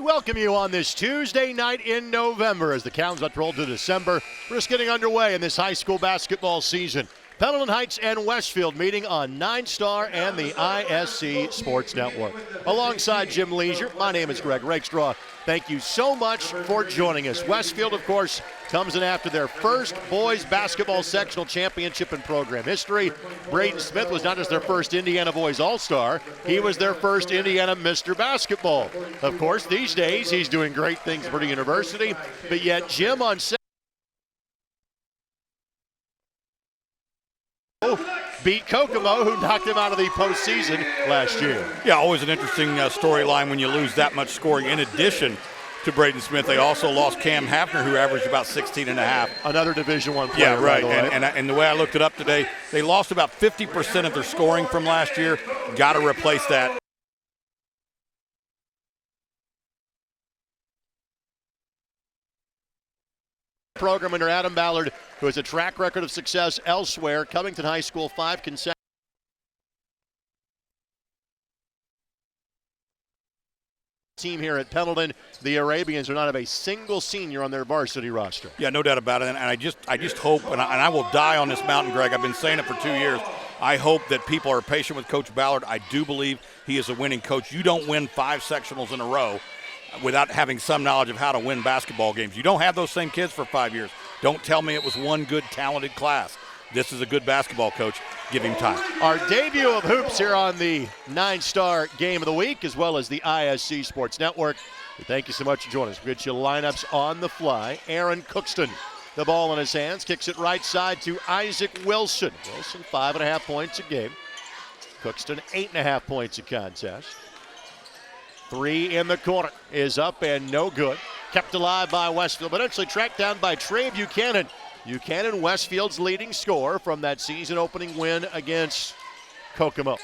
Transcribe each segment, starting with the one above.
welcome you on this Tuesday night in November as the countdown roll to December. We're just getting underway in this high school basketball season. Pendleton Heights and Westfield meeting on 9 Star and the ISC Sports Network. Alongside Jim Leisure, my name is Greg Rakestraw. Thank you so much for joining us. Westfield, of course, comes in after their first boys basketball sectional championship in program history. Braden Smith was not just their first Indiana Boys All-Star, he was their first Indiana Mr. Basketball. Of course, these days he's doing great things for the university, but yet Jim on beat Kokomo, who knocked him out of the postseason last year. Yeah, always an interesting storyline when you lose that much scoring. In addition to Braden Smith, they also lost Cam Hafner, who averaged about 16 and a half. Another Division I player. Yeah, right. And the way I looked it up today, they lost about 50% of their scoring from last year. Got to replace that. Program under Adam Ballard, who has a track record of success elsewhere. Covington High School, 5 consecutive team here at Pendleton. The Arabians do not have a single senior on their varsity roster. Yeah, no doubt about it. And I just hope, and I will die on this mountain, Greg. I've been saying it for 2 years. I hope that people are patient with Coach Ballard. I do believe he is a winning coach. You don't win 5 sectionals in a row without having some knowledge of how to win basketball games. You don't have those same kids for 5 years. Don't tell me it was one good, talented class. This is a good basketball coach. Give him time. Our debut of hoops here on the 9 Star Game of the Week, as well as the ISC Sports Network. Thank you so much for joining us. We'll get you lineups on the fly. Aaron Cookston, the ball in his hands, kicks it right side to Isaac Wilson. Wilson, 5.5 points a game. Cookston, 8.5 points a contest. 3 in the corner is up and no good. Kept alive by Westfield, but eventually tracked down by Trey Buchanan. Buchanan, Westfield's leading scorer from that season-opening win against Kokomo.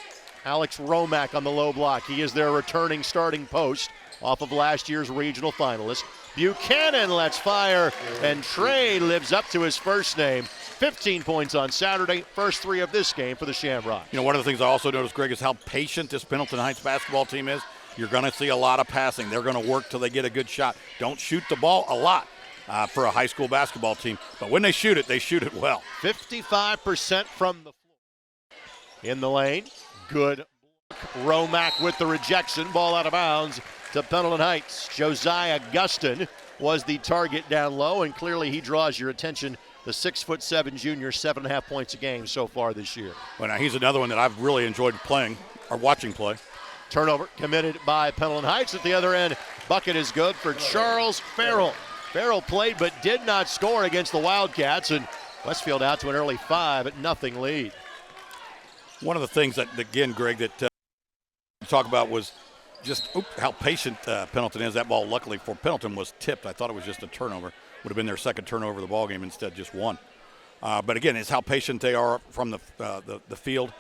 Alex Romack on the low block. He is their returning starting post off of last year's regional finalist. Buchanan lets fire, and Trey lives up to his first name. 15 points on Saturday, first 3 of this game for the Shamrock. You know, one of the things I also noticed, Greg, is how patient this Pendleton Heights basketball team is. You're going to see a lot of passing. They're going to work till they get a good shot. Don't shoot the ball a lot for a high school basketball team. But when they shoot it well. 55% from the floor. In the lane, good. Romack with the rejection. Ball out of bounds to Pendleton Heights. Josiah Guston was the target down low, and clearly he draws your attention. The 6'7" junior, 7.5 points a game so far this year. Well, now he's another one that I've really enjoyed playing or watching play. Turnover committed by Pendleton Heights. At the other end, bucket is good for Charles Farrell. Farrell played but did not score against the Wildcats, and Westfield out to an early 5-0 lead. One of the things that, again, Greg, that you talk about was just how patient Pendleton is. That ball, luckily for Pendleton, was tipped. I thought it was just a turnover. Would have been their second turnover of the ballgame, instead just one. But again, it's how patient they are from the field.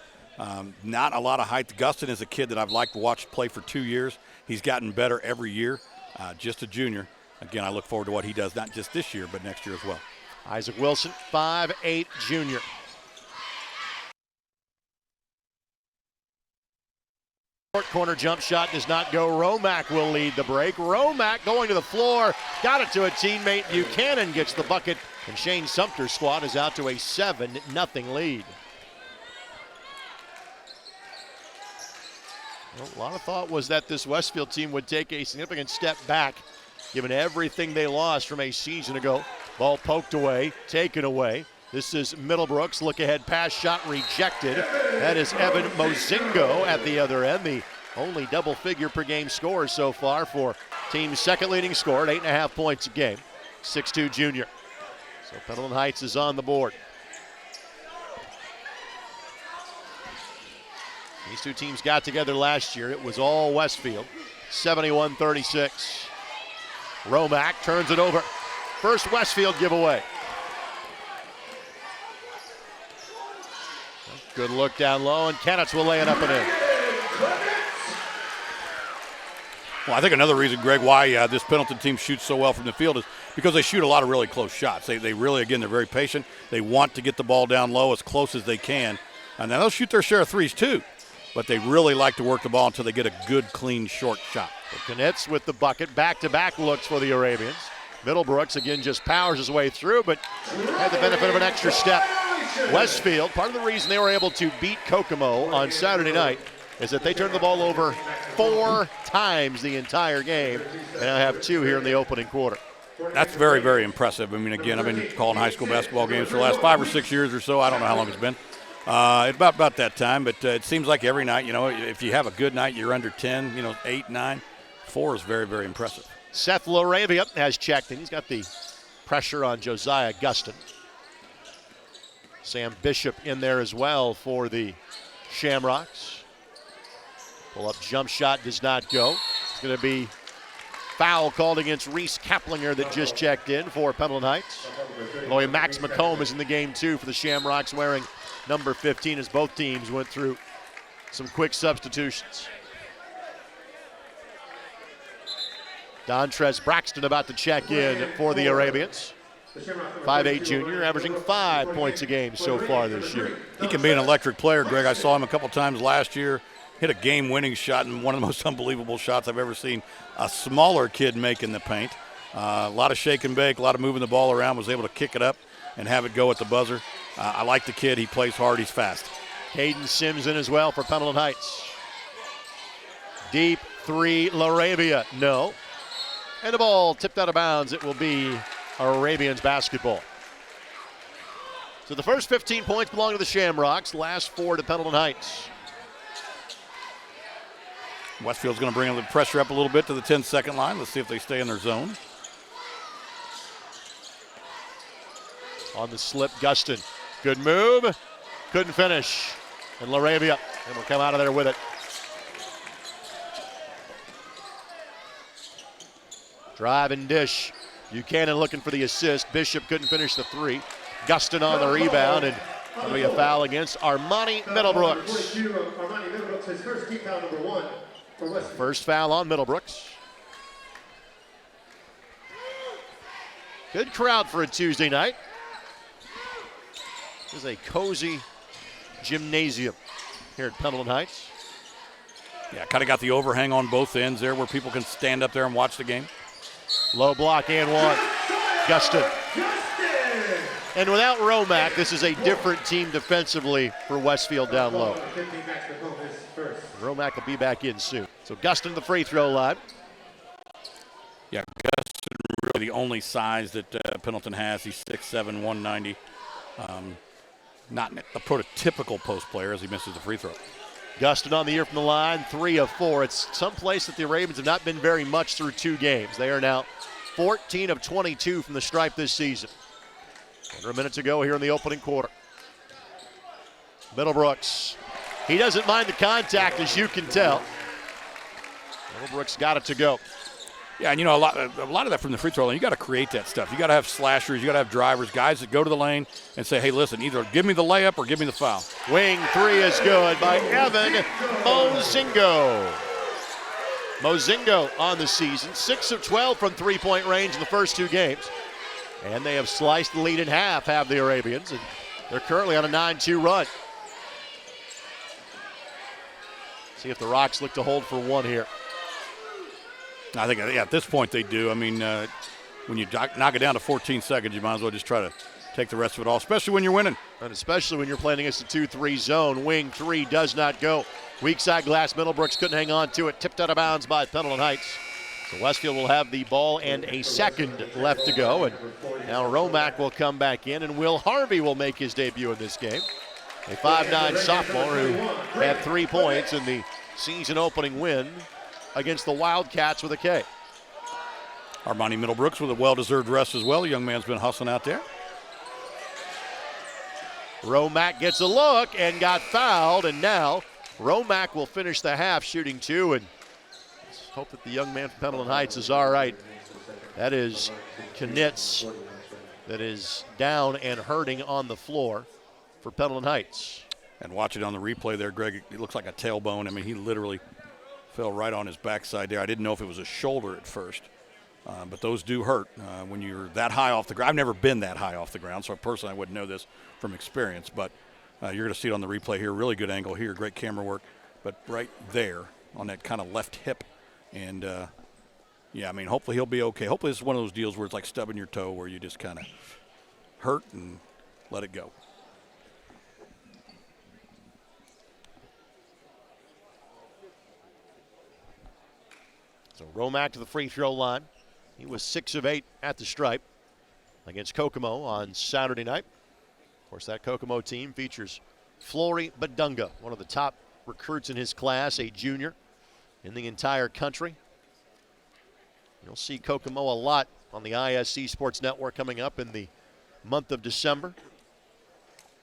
Not a lot of height. Guston is a kid that I've liked to watch play for 2 years. He's gotten better every year, just a junior. Again, I look forward to what he does, not just this year, but next year as well. Isaac Wilson, 5'8" junior. Short corner jump shot does not go. Romack will lead the break. Romack going to the floor, got it to a teammate. Buchanan gets the bucket, and Shane Sumter's squad is out to a 7-0 lead. Well, a lot of thought was that this Westfield team would take a significant step back, given everything they lost from a season ago. Ball poked away, taken away. This is Middlebrooks. Look ahead pass shot rejected. That is Evan Mozingo at the other end, the only double-figure per game scorer so far for team's second leading scorer at 8.5 points a game. 6'2" junior. So Pendleton Heights is on the board. These two teams got together last year. It was all Westfield. 71-36. Romack turns it over. First Westfield giveaway. Good look down low, and Kennetts will lay it up and in. Well, I think another reason, Greg, why this Pendleton team shoots so well from the field is because they shoot a lot of really close shots. They really, again, they're very patient. They want to get the ball down low as close as they can. And then they'll shoot their share of threes too. but they really like to work the ball until they get a good, clean, short shot. Knitz with the bucket, back-to-back looks for the Arabians. Middlebrooks again just powers his way through, but had the benefit of an extra step. Westfield, part of the reason they were able to beat Kokomo on Saturday night is that they turned the ball over 4 times the entire game, and I have 2 here in the opening quarter. That's very, very impressive. I mean, again, I've been calling high school basketball games for the last 5 or 6 years or so. I don't know how long it's been. About that time, but it seems like every night, if you have a good night, you're under 10, 8, 9. 4 is very, very impressive. Seth Laravia has checked in. He's got the pressure on Josiah Guston. Sam Bishop in there as well for the Shamrocks. Pull-up jump shot does not go. It's going to be foul called against Reese Kaplinger that just checked in for Pendleton Heights. Lawyer Max McComb is in the game too for the Shamrocks, wearing number 15 as both teams went through some quick substitutions. Dontrez Braxton about to check in for the Arabians. 5'8" junior, averaging 5 points a game so far this year. He can be an electric player, Greg. I saw him a couple times last year. Hit a game-winning shot, and one of the most unbelievable shots I've ever seen a smaller kid make in the paint. A lot of shake and bake, a lot of moving the ball around, was able to kick it up and have it go at the buzzer. I like the kid. He plays hard. He's fast. Caden Sims in as well for Pendleton Heights. Deep 3, Laravia, no. And the ball tipped out of bounds. It will be Arabians basketball. So the first 15 points belong to the Shamrocks, last 4 to Pendleton Heights. Westfield's going to bring the pressure up a little bit to the 10-second line. Let's see if they stay in their zone. On the slip, Guston. Good move. Couldn't finish. And Laravia will come out of there with it. Drive and dish. Buchanan looking for the assist. Bishop couldn't finish the 3. Guston on the rebound, and that'll be a foul against Armani Middlebrooks. Armani Middlebrooks, his first team foul, number 1 for Westfield. First foul on Middlebrooks. Good crowd for a Tuesday night. This is a cozy gymnasium here at Pendleton Heights. Yeah, kind of got the overhang on both ends there where people can stand up there and watch the game. Low block and 1. Guston. And without Romack, this is a different team defensively for Westfield down low. Romack will be back in soon. So Guston the free throw line. Yeah, Guston really the only size that Pendleton has. He's 6'7", 190. Not a prototypical post player as he misses the free throw. Guston on the year from the line, 3 of 4. It's someplace that the Ravens have not been very much through 2 games. They are now 14 of 22 from the stripe this season. Under a minute to go here in the opening quarter. Middlebrooks. He doesn't mind the contact, as you can tell. Middlebrooks got it to go. Yeah, and a lot of that from the free throw line, you got to create that stuff. You got to have slashers, you got to have drivers, guys that go to the lane and say, hey, listen, either give me the layup or give me the foul. Wing 3 is good by Evan Mozingo. Mozingo on the season, 6 of 12 from three-point range in the first 2 games. And they have sliced the lead in half, have the Arabians, and they're currently on a 9-2 run. See if the Rocks look to hold for 1 here. I think at this point they do. I mean, when you knock it down to 14 seconds, you might as well just try to take the rest of it off, especially when you're winning. And especially when you're playing against a 2-3 zone. Wing 3 does not go. Weak side glass, Middlebrooks couldn't hang on to it. Tipped out of bounds by Pendleton Heights. So Westfield will have the ball and a second left to go. And now Romack will come back in, and Will Harvey will make his debut in this game. A 5'9" sophomore who had 3 points in the season opening win against the Wildcats with a K. Armani Middlebrooks with a well-deserved rest as well. The young man's been hustling out there. Romack gets a look and got fouled, and now Romack will finish the half shooting 2, and let's hope that the young man from Pendleton Heights is all right. That is Knitz that is down and hurting on the floor for Pendleton Heights. And watch it on the replay there, Greg. It looks like a tailbone. I mean, he literally fell right on his backside there. I didn't know if it was a shoulder at first, but those do hurt when you're that high off the ground. I've never been that high off the ground, so personally I wouldn't know this from experience, but you're going to see it on the replay here. Really good angle here, great camera work. but right there on that kind of left hip. And, yeah, I mean, hopefully he'll be okay. Hopefully this is one of those deals where it's like stubbing your toe where you just kind of hurt and let it go. So Romack to the free throw line. He was 6 of 8 at the stripe against Kokomo on Saturday night. Of course, that Kokomo team features Flory Badunga, one of the top recruits in his class, a junior in the entire country. You'll see Kokomo a lot on the ISC Sports Network coming up in the month of December.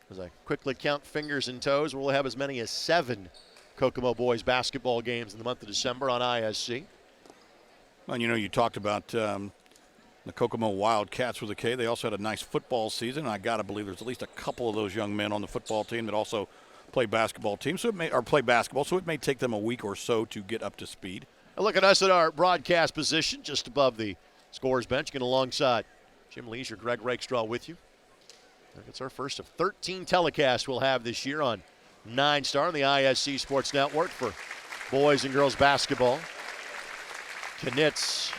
As I quickly count fingers and toes, we'll have as many as 7 Kokomo boys basketball games in the month of December on ISC. Well, you know, you talked about the Kokomo Wildcats with a K. They also had a nice football season. I got to believe there's at least a couple of those young men on the football team that also play basketball team, so it may take them a week or so to get up to speed. And look at us at our broadcast position, just above the scorer's bench, getting alongside Jim Leisure, Greg Rakestraw with you. It's our first of 13 telecasts we'll have this year on 9-Star on the ISC Sports Network for boys and girls basketball. Knitz.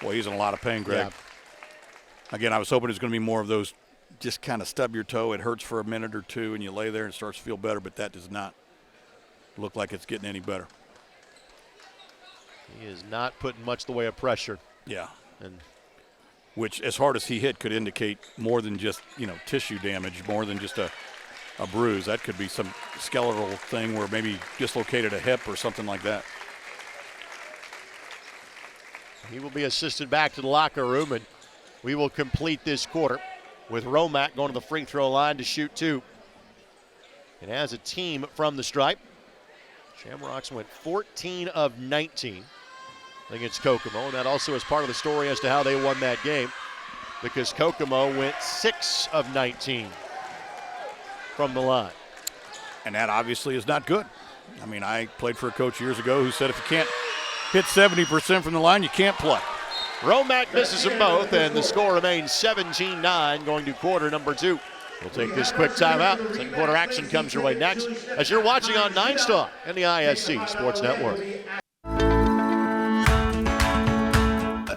Boy, he's in a lot of pain, Greg. Yeah. Again, I was hoping it was going to be more of those just kind of stub your toe. It hurts for a minute or two, and you lay there and it starts to feel better, but that does not look like it's getting any better. He is not putting much the way of pressure. Yeah. And which, as hard as he hit, could indicate more than just, you know, tissue damage, more than just a bruise. That could be some skeletal thing where maybe dislocated a hip or something like that. He will be assisted back to the locker room, and we will complete this quarter with Romack going to the free throw line to shoot 2. And as a team from the stripe, Shamrocks went 14 of 19 against Kokomo, and that also is part of the story as to how they won that game, because Kokomo went 6 of 19 from the line. And that obviously is not good. I mean, I played for a coach years ago who said if you can't hit 70% from the line, you can't play. Romack misses them both, and the score remains 17-9 going to quarter number 2. We'll take this quick timeout. Second quarter action comes your way next as you're watching on 9-Star and the ISC Sports Network.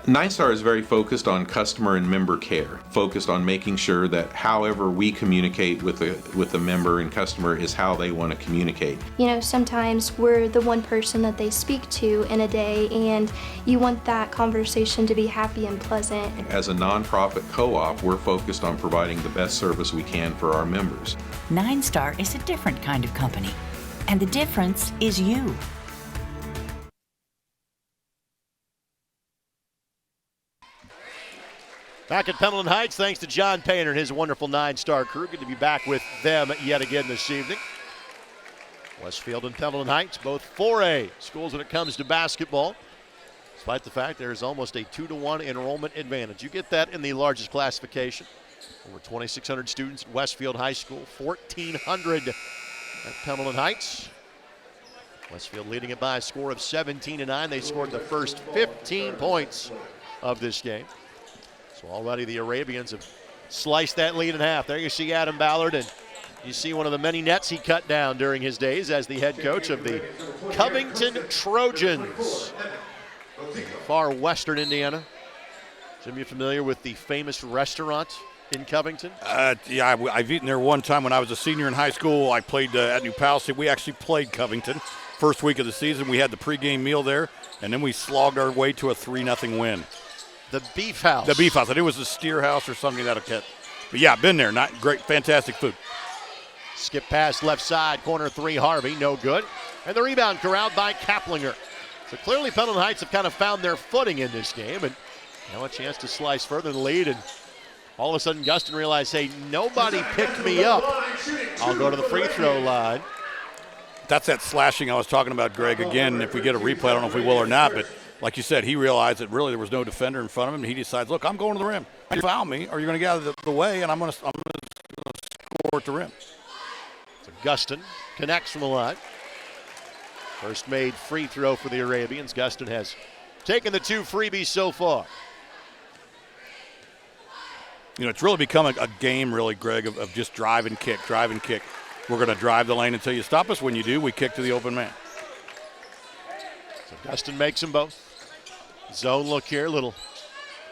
9-Star is very focused on customer and member care, focused on making sure that however we communicate with the member and customer is how they want to communicate. You know, sometimes we're the one person that they speak to in a day, and you want that conversation to be happy and pleasant. As a nonprofit co-op, we're focused on providing the best service we can for our members. 9-Star is a different kind of company, and the difference is you. Back at Pendleton Heights, thanks to John Painter and his wonderful 9-Star crew. Good to be back with them yet again this evening. Westfield and Pendleton Heights, both 4A schools when it comes to basketball, despite the fact there's almost a 2-to-1 enrollment advantage. You get that in the largest classification. Over 2,600 students at Westfield High School, 1,400 at Pendleton Heights. Westfield leading it by a score of 17-9. They scored the first 15 points of this game. So already the Arabians have sliced that lead in half. There you see Adam Ballard, and you see one of the many nets he cut down during his days as the head coach of the Covington Trojans. Far western Indiana. Jim, you familiar with the famous restaurant in Covington? Yeah, I've eaten there one time when I was a senior in high school. I played at New Palace. We actually played Covington. First week of the season, we had the pregame meal there, and then we slogged our way to a 3-0 win. The Beef House. The Beef House. I think it was the Steer House or something that kept. But yeah, been there. Not great, fantastic food. Skip pass left side, corner 3, Harvey, no good. And the rebound corralled by Kaplinger. So clearly Pendleton Heights have kind of found their footing in this game, and now a chance to slice further in the lead. And all of a sudden Guston realized, hey, nobody picked me up. I'll go to the free throw line. That's that slashing I was talking about, Greg. Again, if we get a replay, I don't know if we will or not, but like you said, he realized that really there was no defender in front of him, and he decides, look, I'm going to the rim. You foul me, or you're going to get out of the way, and I'm going to score at the rim. So Guston connects from the line. First made free throw for the Arabians. Guston has taken the 2 freebies so far. You know, it's really become a game, really, Greg, of just drive and kick. we're going to drive the lane until you stop us. When you do, we kick to the open man. So Gustin makes them both. Zone look here, little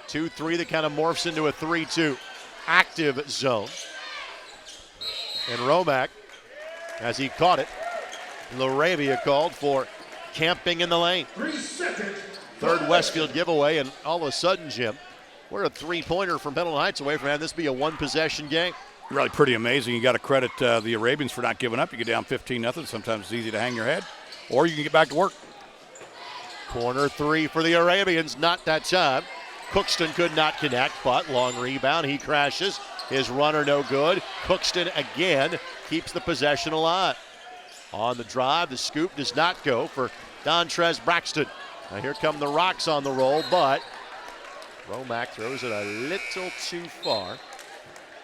2-3 that kind of morphs into a 3-2. Active zone. And Romack, as he caught it, LaRavia called for camping in the lane. 3 seconds. Third Westfield giveaway, and all of a sudden, Jim, we're a three-pointer from Pendleton Heights away from having this be a one-possession game. Really pretty amazing. You got to credit the Arabians for not giving up. You get down 15-0. Sometimes it's easy to hang your head, or you can get back to work. Corner three for the Arabians, not that time. Cookston could not connect, but long rebound. He crashes. His runner no good. Cookston again keeps the possession alive. On the drive, the scoop does not go for Dontrez Braxton. Now here come the Rocks on the roll, but Romack throws it a little too far.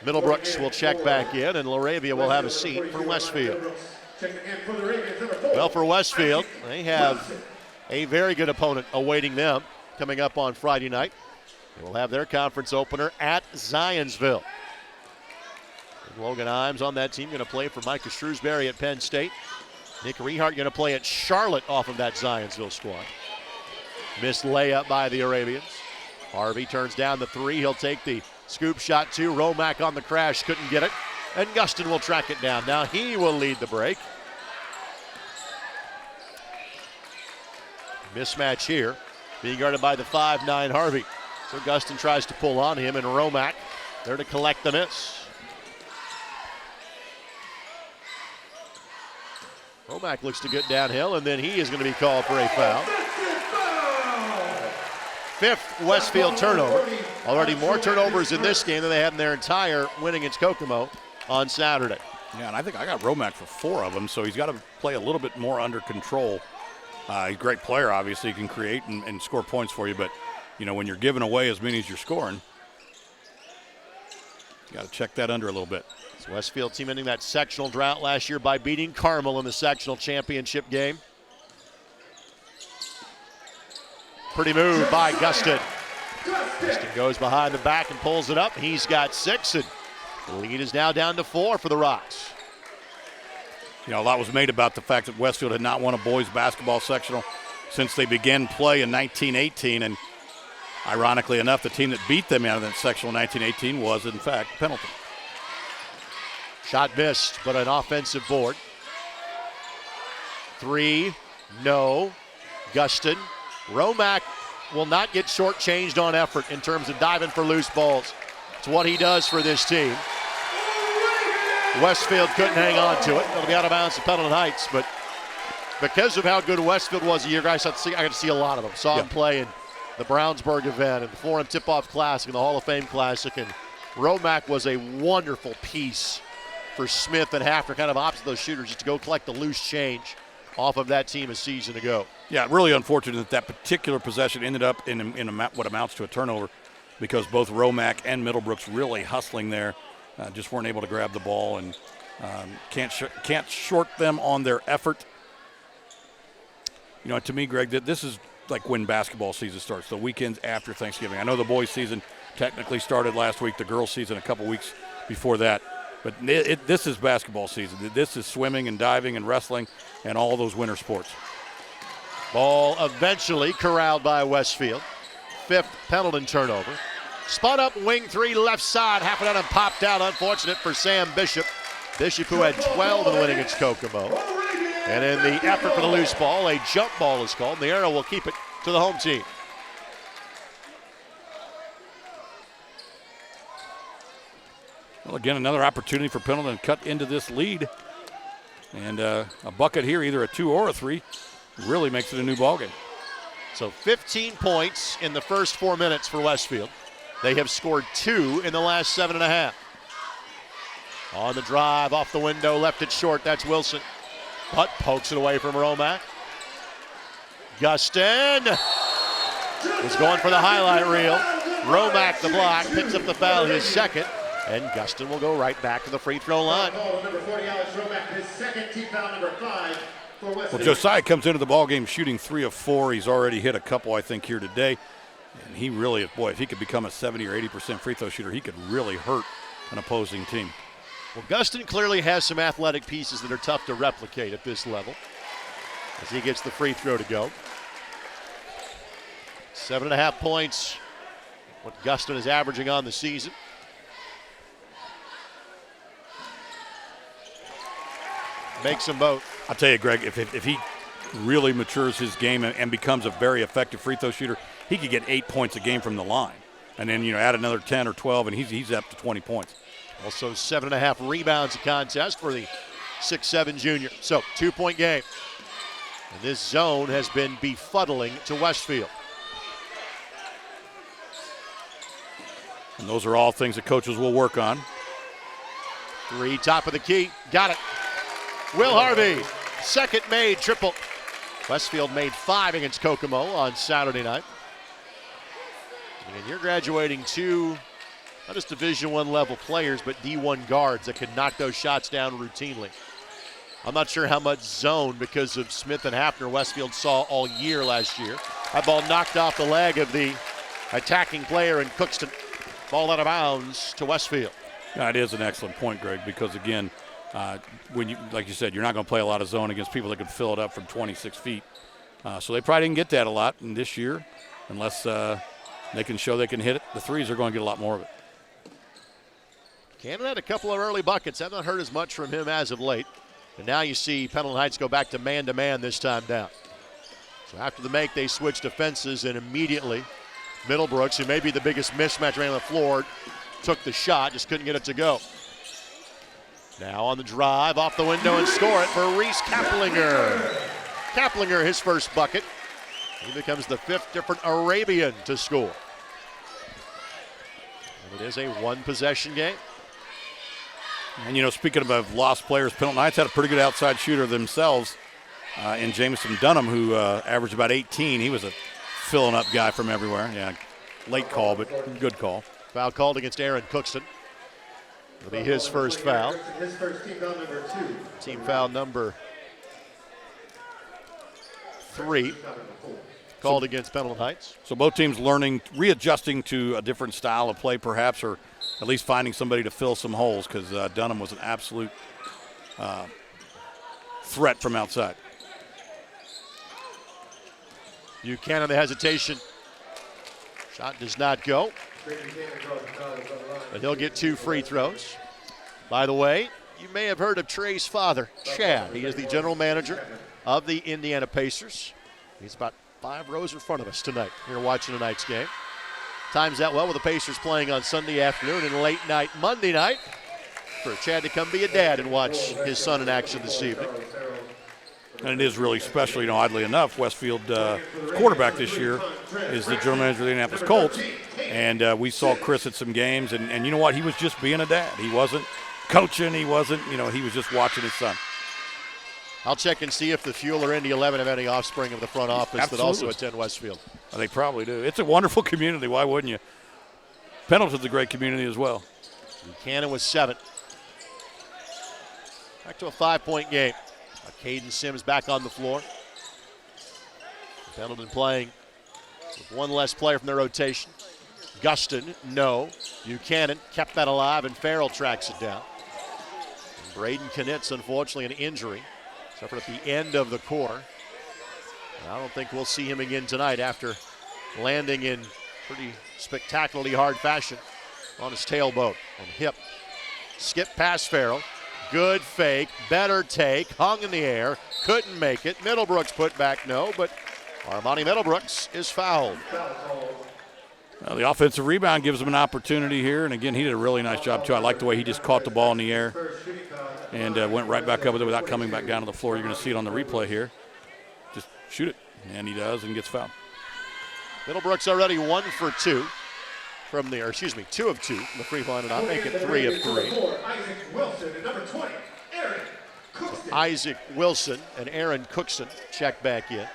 Middlebrooks will check back in, and LaRavia will have a seat for Westfield. Well, for Westfield, they have a very good opponent awaiting them coming up on Friday night. They will have their conference opener at Zionsville. And Logan Imes on that team going to play for Micah Shrewsbury at Penn State. Nick Rehart going to play at Charlotte off of that Zionsville squad. Missed layup by the Arabians. Harvey turns down the three. He'll take the scoop shot too. Romack on the crash, couldn't get it. And Gustin will track it down. Now he will lead the break. Mismatch here, being guarded by the 5'9" Harvey. So Gustin tries to pull on him, and Romack there to collect the miss. Romack looks to get downhill, and then he is going to be called for a foul. Fifth Westfield turnover. Already more turnovers in this game than they had in their entire win against Kokomo on Saturday. Yeah, and I think I got Romack for 4 of them, so he's got to play a little bit more under control. He's a great player, obviously. He can create and score points for you, but, you know, when you're giving away as many as you're scoring, you got to check that under a little bit. This Westfield team ending that sectional drought last year by beating Carmel in the sectional championship game. Pretty move by Gustin. Gustin goes behind the back and pulls it up. He's got 6, and the lead is now down to 4 for the Rocks. You know, a lot was made about the fact that Westfield had not won a boys basketball sectional since they began play in 1918, and ironically enough, the team that beat them out of that sectional in 1918 was, in fact, Pendleton. Shot missed, but an offensive board. 3, no. Gustin. Romack will not get shortchanged on effort in terms of diving for loose balls. It's what he does for this team. Westfield couldn't hang on to it. It'll be out of bounds to Pendleton Heights, but because of how good Westfield was a year ago, I got to see a lot of them. Saw him play in the Brownsburg event and the Forum Tip-Off Classic and the Hall of Fame Classic, and Romack was a wonderful piece for Smith and Hafner, kind of opposite those shooters, just to go collect the loose change off of that team a season ago. Yeah, really unfortunate that particular possession ended up in what amounts to a turnover, because both Romack and Middlebrooks really hustling there. Just weren't able to grab the ball, and can't short them on their effort. You know, to me, Greg, that this is like when basketball season starts, the weekends after Thanksgiving. I know the boys' season technically started last week, the girls' season a couple weeks before that. But this is basketball season. This is swimming and diving and wrestling and all those winter sports. Ball eventually corralled by Westfield. 5th Pendleton turnover. Spun up wing 3 left side. Half it out and popped out. Unfortunate for Sam Bishop. Bishop, who had 12 in the win against Kokomo. And in the effort for the loose ball, a jump ball is called. And the arrow will keep it to the home team. Well, again, another opportunity for Pendleton to cut into this lead. And a bucket here, either a 2 or a 3, really makes it a new ballgame. So 15 points in the first 4 minutes for Westfield. They have scored 2 in the last 7.5. On the drive, off the window, left it short. That's Wilson. But pokes it away from Romack. Gustin is going for the highlight reel. Romack, the block, picks up the foul, his second. And Gustin will go right back to the free throw line. Well, Josiah comes into the ballgame shooting 3 of 4. He's already hit a couple, I think, here today. And he really, boy, if he could become a 70 or 80% free throw shooter, he could really hurt an opposing team. Well, Gustin clearly has some athletic pieces that are tough to replicate at this level as he gets the free throw to go. 7.5 points, what Gustin is averaging on the season. Makes them both. I'll tell you, Greg, if he really matures his game and becomes a very effective free throw shooter, he could get 8 points a game from the line. And then, add another 10 or 12, and he's up to 20 points. Also 7.5 rebounds a contest for the 6'7 junior. So 2-point game. And this zone has been befuddling to Westfield. And those are all things that coaches will work on. 3, top of the key. Got it. Will Harvey, second made triple. Westfield made 5 against Kokomo on Saturday night. And you're graduating 2, not just Division I level players, but D1 guards that can knock those shots down routinely. I'm not sure how much zone because of Smith and Hafner Westfield saw all year last year. That ball knocked off the leg of the attacking player in Cookston. Ball out of bounds to Westfield. Yeah, it is an excellent point, Greg, because again, when you, like you said, you're not going to play a lot of zone against people that can fill it up from 26 feet. So they probably didn't get that a lot in this year, unless they can show they can hit it. The threes are going to get a lot more of it. Cannon had a couple of early buckets. Have not heard as much from him as of late. And now you see Pendleton Heights go back to man-to-man this time down. So after the make, they switched defenses, and immediately Middlebrooks, who may be the biggest mismatch man on the floor, took the shot, just couldn't get it to go. Now on the drive, off the window and score it for Reese Kaplinger. Kaplinger, his first bucket. He becomes the 5th different Arabian to score. And it is a one-possession game. And, speaking of lost players, Pendleton Heights had a pretty good outside shooter themselves in Jamison Dunham, who averaged about 18. He was a filling-up guy from everywhere. Yeah, late call, but good call. Foul called against Aaron Cookston. It'll be his first foul. His first team foul number 2. Team foul number 3. Called against Pendleton Heights. So both teams readjusting to a different style of play perhaps, or at least finding somebody to fill some holes, because Dunham was an absolute threat from outside. Buchanan, the hesitation. Shot does not go. But he'll get 2 free throws. By the way, you may have heard of Trey's father, Chad. He is the general manager of the Indiana Pacers. He's about 5 rows in front of us tonight here watching tonight's game. Times that well with the Pacers playing on Sunday afternoon and late night Monday night for Chad to come be a dad and watch his son in action this evening. And it is really special, oddly enough. Westfield quarterback this year is the general manager of the Indianapolis Colts. And we saw Chris at some games, and you know what? He was just being a dad. He wasn't coaching. He wasn't, he was just watching his son. I'll check and see if the Fuel or Indy 11 have any offspring of the front office Absolutely. that also attend Westfield. They probably do. It's a wonderful community. Why wouldn't you? Pendleton's a great community as well. Buchanan with 7. Back to a 5-point game. Caden Sims back on the floor. Pendleton playing with 1 less player from their rotation. Gustin, no. Buchanan kept that alive, and Farrell tracks it down. And Braden Knitz, unfortunately, an injury. Suffered at the end of the quarter. And I don't think we'll see him again tonight after landing in pretty spectacularly hard fashion on his tailbone, on hip. Skip past Farrell. Good fake, better take, hung in the air, couldn't make it. Middlebrooks put back, no, but Armani Middlebrooks is fouled. Well, the offensive rebound gives him an opportunity here, and again, he did a really nice job too. I like the way he just caught the ball in the air and went right back up with it without coming back down to the floor. You're going to see it on the replay here. Just shoot it, and he does, and gets fouled. Middlebrooks already 1 for 2 from the, 2 of 2 from the free throw line, and I'm making 3 of 3. Isaac Wilson and number 20, Aaron Cookston. Isaac Wilson and Aaron Cookston check back in.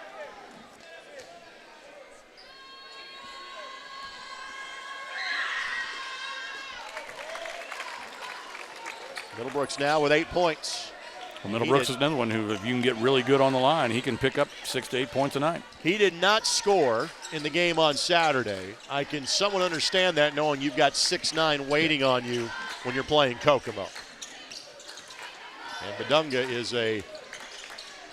Middlebrooks now with 8 points. Well, Middlebrooks is another one who, if you can get really good on the line, he can pick up 6 to 8 points a night. He did not score in the game on Saturday. I can somewhat understand that, knowing you've got 6'9" waiting on you when you're playing Kokomo. And Badunga is a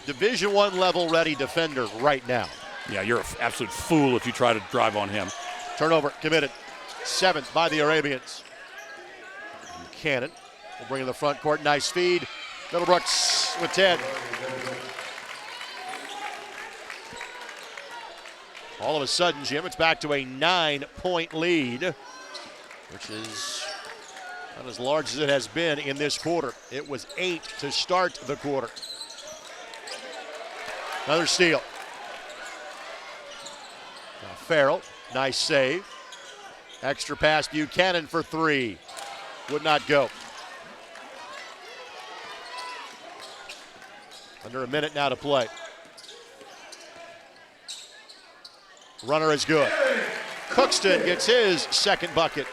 Division I level ready defender right now. Yeah, you're an absolute fool if you try to drive on him. Turnover committed. 7th by the Arabians. Cannon will bring in the front court. Nice feed. Middlebrooks with 10. All of a sudden, Jim, it's back to a 9-point lead, which is not as large as it has been in this quarter. It was 8 to start the quarter. Another steal. Now Farrell, nice save. Extra pass, Buchanan for 3. Would not go. Under a minute now to play. Runner is good. Cookston gets his second bucket.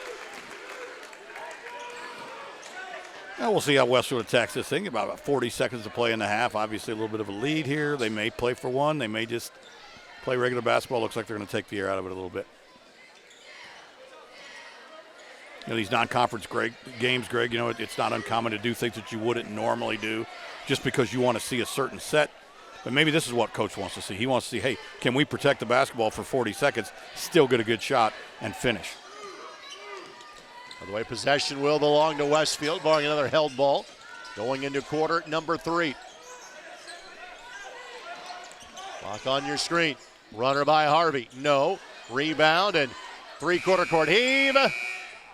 Now we'll see how Westfield attacks this thing. About 40 seconds to play in the half. Obviously a little bit of a lead here. They may play for one. They may just play regular basketball. Looks like they're going to take the air out of it a little bit. You know, these non-conference games, Greg, you know, it's not uncommon to do things that you wouldn't normally do just because you want to see a certain set. But maybe this is what Coach wants to see. He wants to see, hey, can we protect the basketball for 40 seconds, still get a good shot, and finish? By the way, possession will belong to Westfield, barring another held ball. Going into quarter number 3. Clock on your screen. Runner by Harvey. No. Rebound and three-quarter court heave.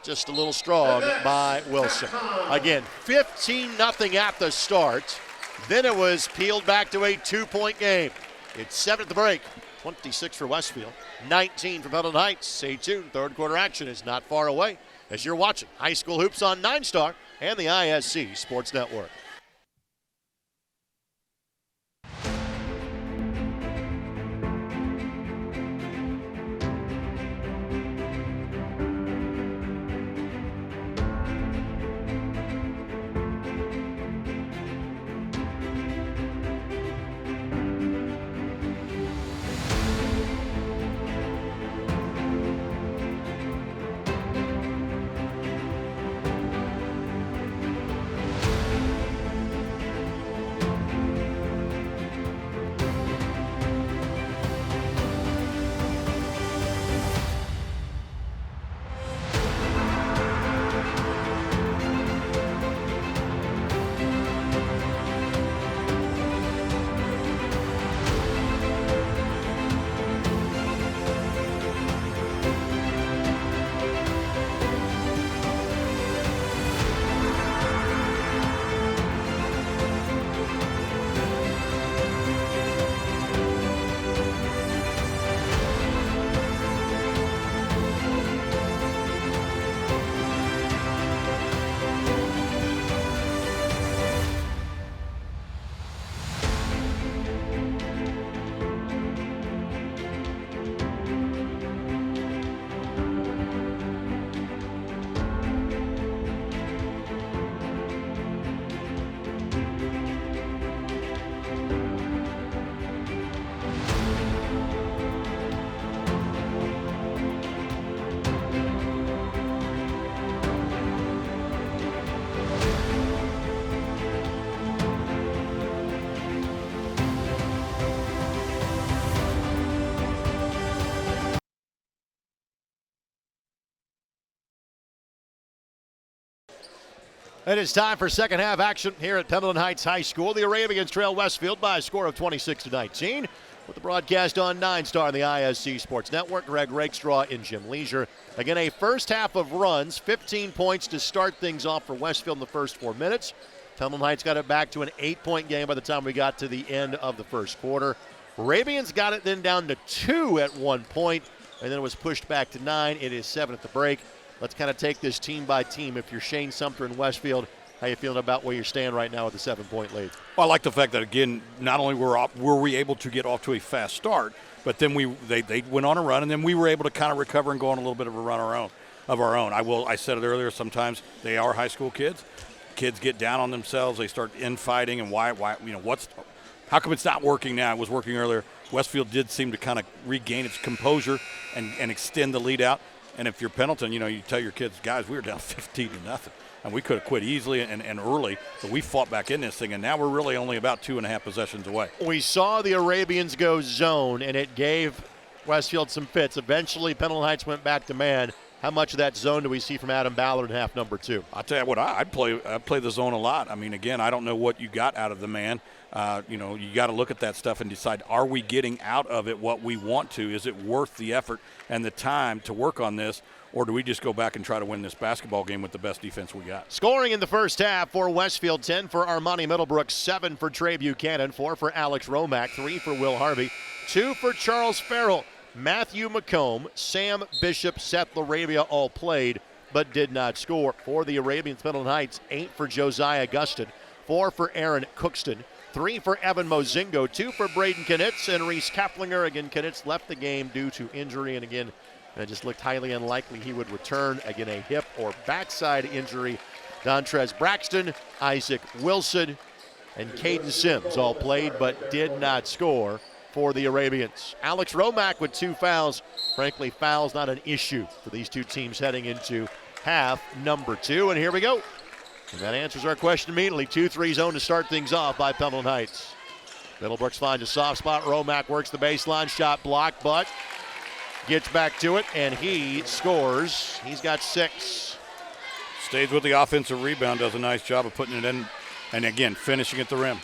Just a little strong by Wilson. Again, 15-0 at the start. Then it was peeled back to a 2-point game. It's 7 at the break. 26 for Westfield. 19 for Pendleton Heights. Stay tuned. Third quarter action is not far away as you're watching High School Hoops on 9 Star and the ISC Sports Network. It is time for second half action here at Pendleton Heights High School. The Arabians trail Westfield by a score of 26-19. With the broadcast on 9 Star and the ISC Sports Network, Greg Rakestraw and Jim Leisure. Again, a first half of runs, 15 points to start things off for Westfield in the first 4 minutes. Pendleton Heights got it back to an 8-point game by the time we got to the end of the first quarter. Arabians got it then down to 2 at one point, and then it was pushed back to 9. It is 7 at the break. Let's kind of take this team by team. If you're Shane Sumter in Westfield, how you feeling about where you stand right now with the 7-point lead? Well, I like the fact that, again, not only were we able to get off to a fast start, but then they went on a run, and then we were able to kind of recover and go on a little bit of a run of our own. I said it earlier, sometimes they are high school kids. Kids get down on themselves. They start infighting, and why how come it's not working now? It was working earlier. Westfield did seem to kind of regain its composure and extend the lead out. And if you're Pendleton, you tell your kids, guys, we were down 15-0. and we could have quit easily and early, but we fought back in this thing, and now we're really only about 2.5 possessions away. We saw the Arabians go zone, and it gave Westfield some fits. Eventually, Pendleton Heights went back to man. How much of that zone do we see from Adam Ballard in half number 2? I'll tell you what, I'd play the zone a lot. I mean, again, I don't know what you got out of the man. You got to look at that stuff and decide, are we getting out of it what we want to? Is it worth the effort and the time to work on this, or do we just go back and try to win this basketball game with the best defense we got? Scoring in the first half for Westfield, 10 for Armani Middlebrook, 7 for Trey Buchanan, 4 for Alex Romack, 3 for Will Harvey, 2 for Charles Farrell. Matthew McComb, Sam Bishop, Seth LaRavia all played but did not score. For the Arabians, Pendleton Heights, 8 for Josiah Guston, 4 for Aaron Cookston, 3 for Evan Mozingo, 2 for Braden Knitz, and Reese Kaplinger. Again, Knitz left the game due to injury, and again, it just looked highly unlikely he would return. Again, a hip or backside injury. Dontrez Braxton, Isaac Wilson, and Caden Sims all played but did not score for the Arabians. Alex Romack with 2 fouls. Frankly, fouls not an issue for these two teams heading into half number 2. And here we go. And that answers our question immediately. 2-3 zone to start things off by Pendleton Heights. Middlebrooks finds a soft spot. Romack works the baseline. Shot blocked, but gets back to it, and he scores. He's got 6. Stays with the offensive rebound, does a nice job of putting it in, and again, finishing at the rim.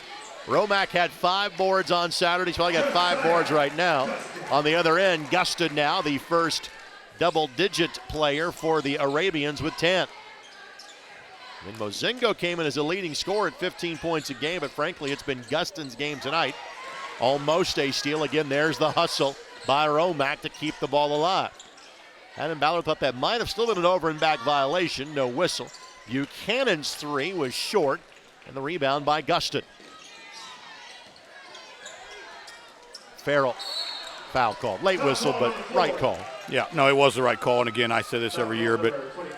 Romack had 5 boards on Saturday. He's probably got 5 boards right now. On the other end, Guston now the first double-digit player for the Arabians with 10. And Mozingo came in as a leading scorer at 15 points a game, but frankly, it's been Guston's game tonight. Almost a steal. Again, there's the hustle by Romack to keep the ball alive. Adam Ballard thought that might have still been an over and back violation. No whistle. Buchanan's 3 was short, and the rebound by Guston. Farrell, foul call. Late whistle, but right call. Yeah, no, it was the right call. And again, I say this every year, but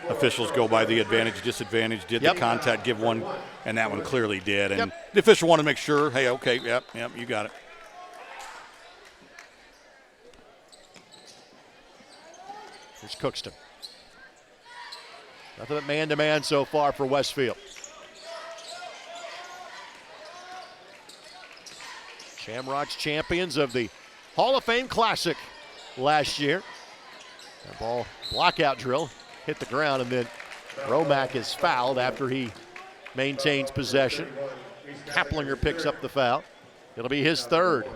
officials go by the advantage, disadvantage. Did the contact give one? And that one clearly did. And the official wanted to make sure, hey, okay, yep, you got it. Here's Cookston. Nothing but man-to-man so far for Westfield. Shamrocks champions of the Hall of Fame Classic last year. That ball, blockout drill, hit the ground, and then Romack is fouled after he maintains possession. Kaplinger picks up the foul. It'll be his 3rd.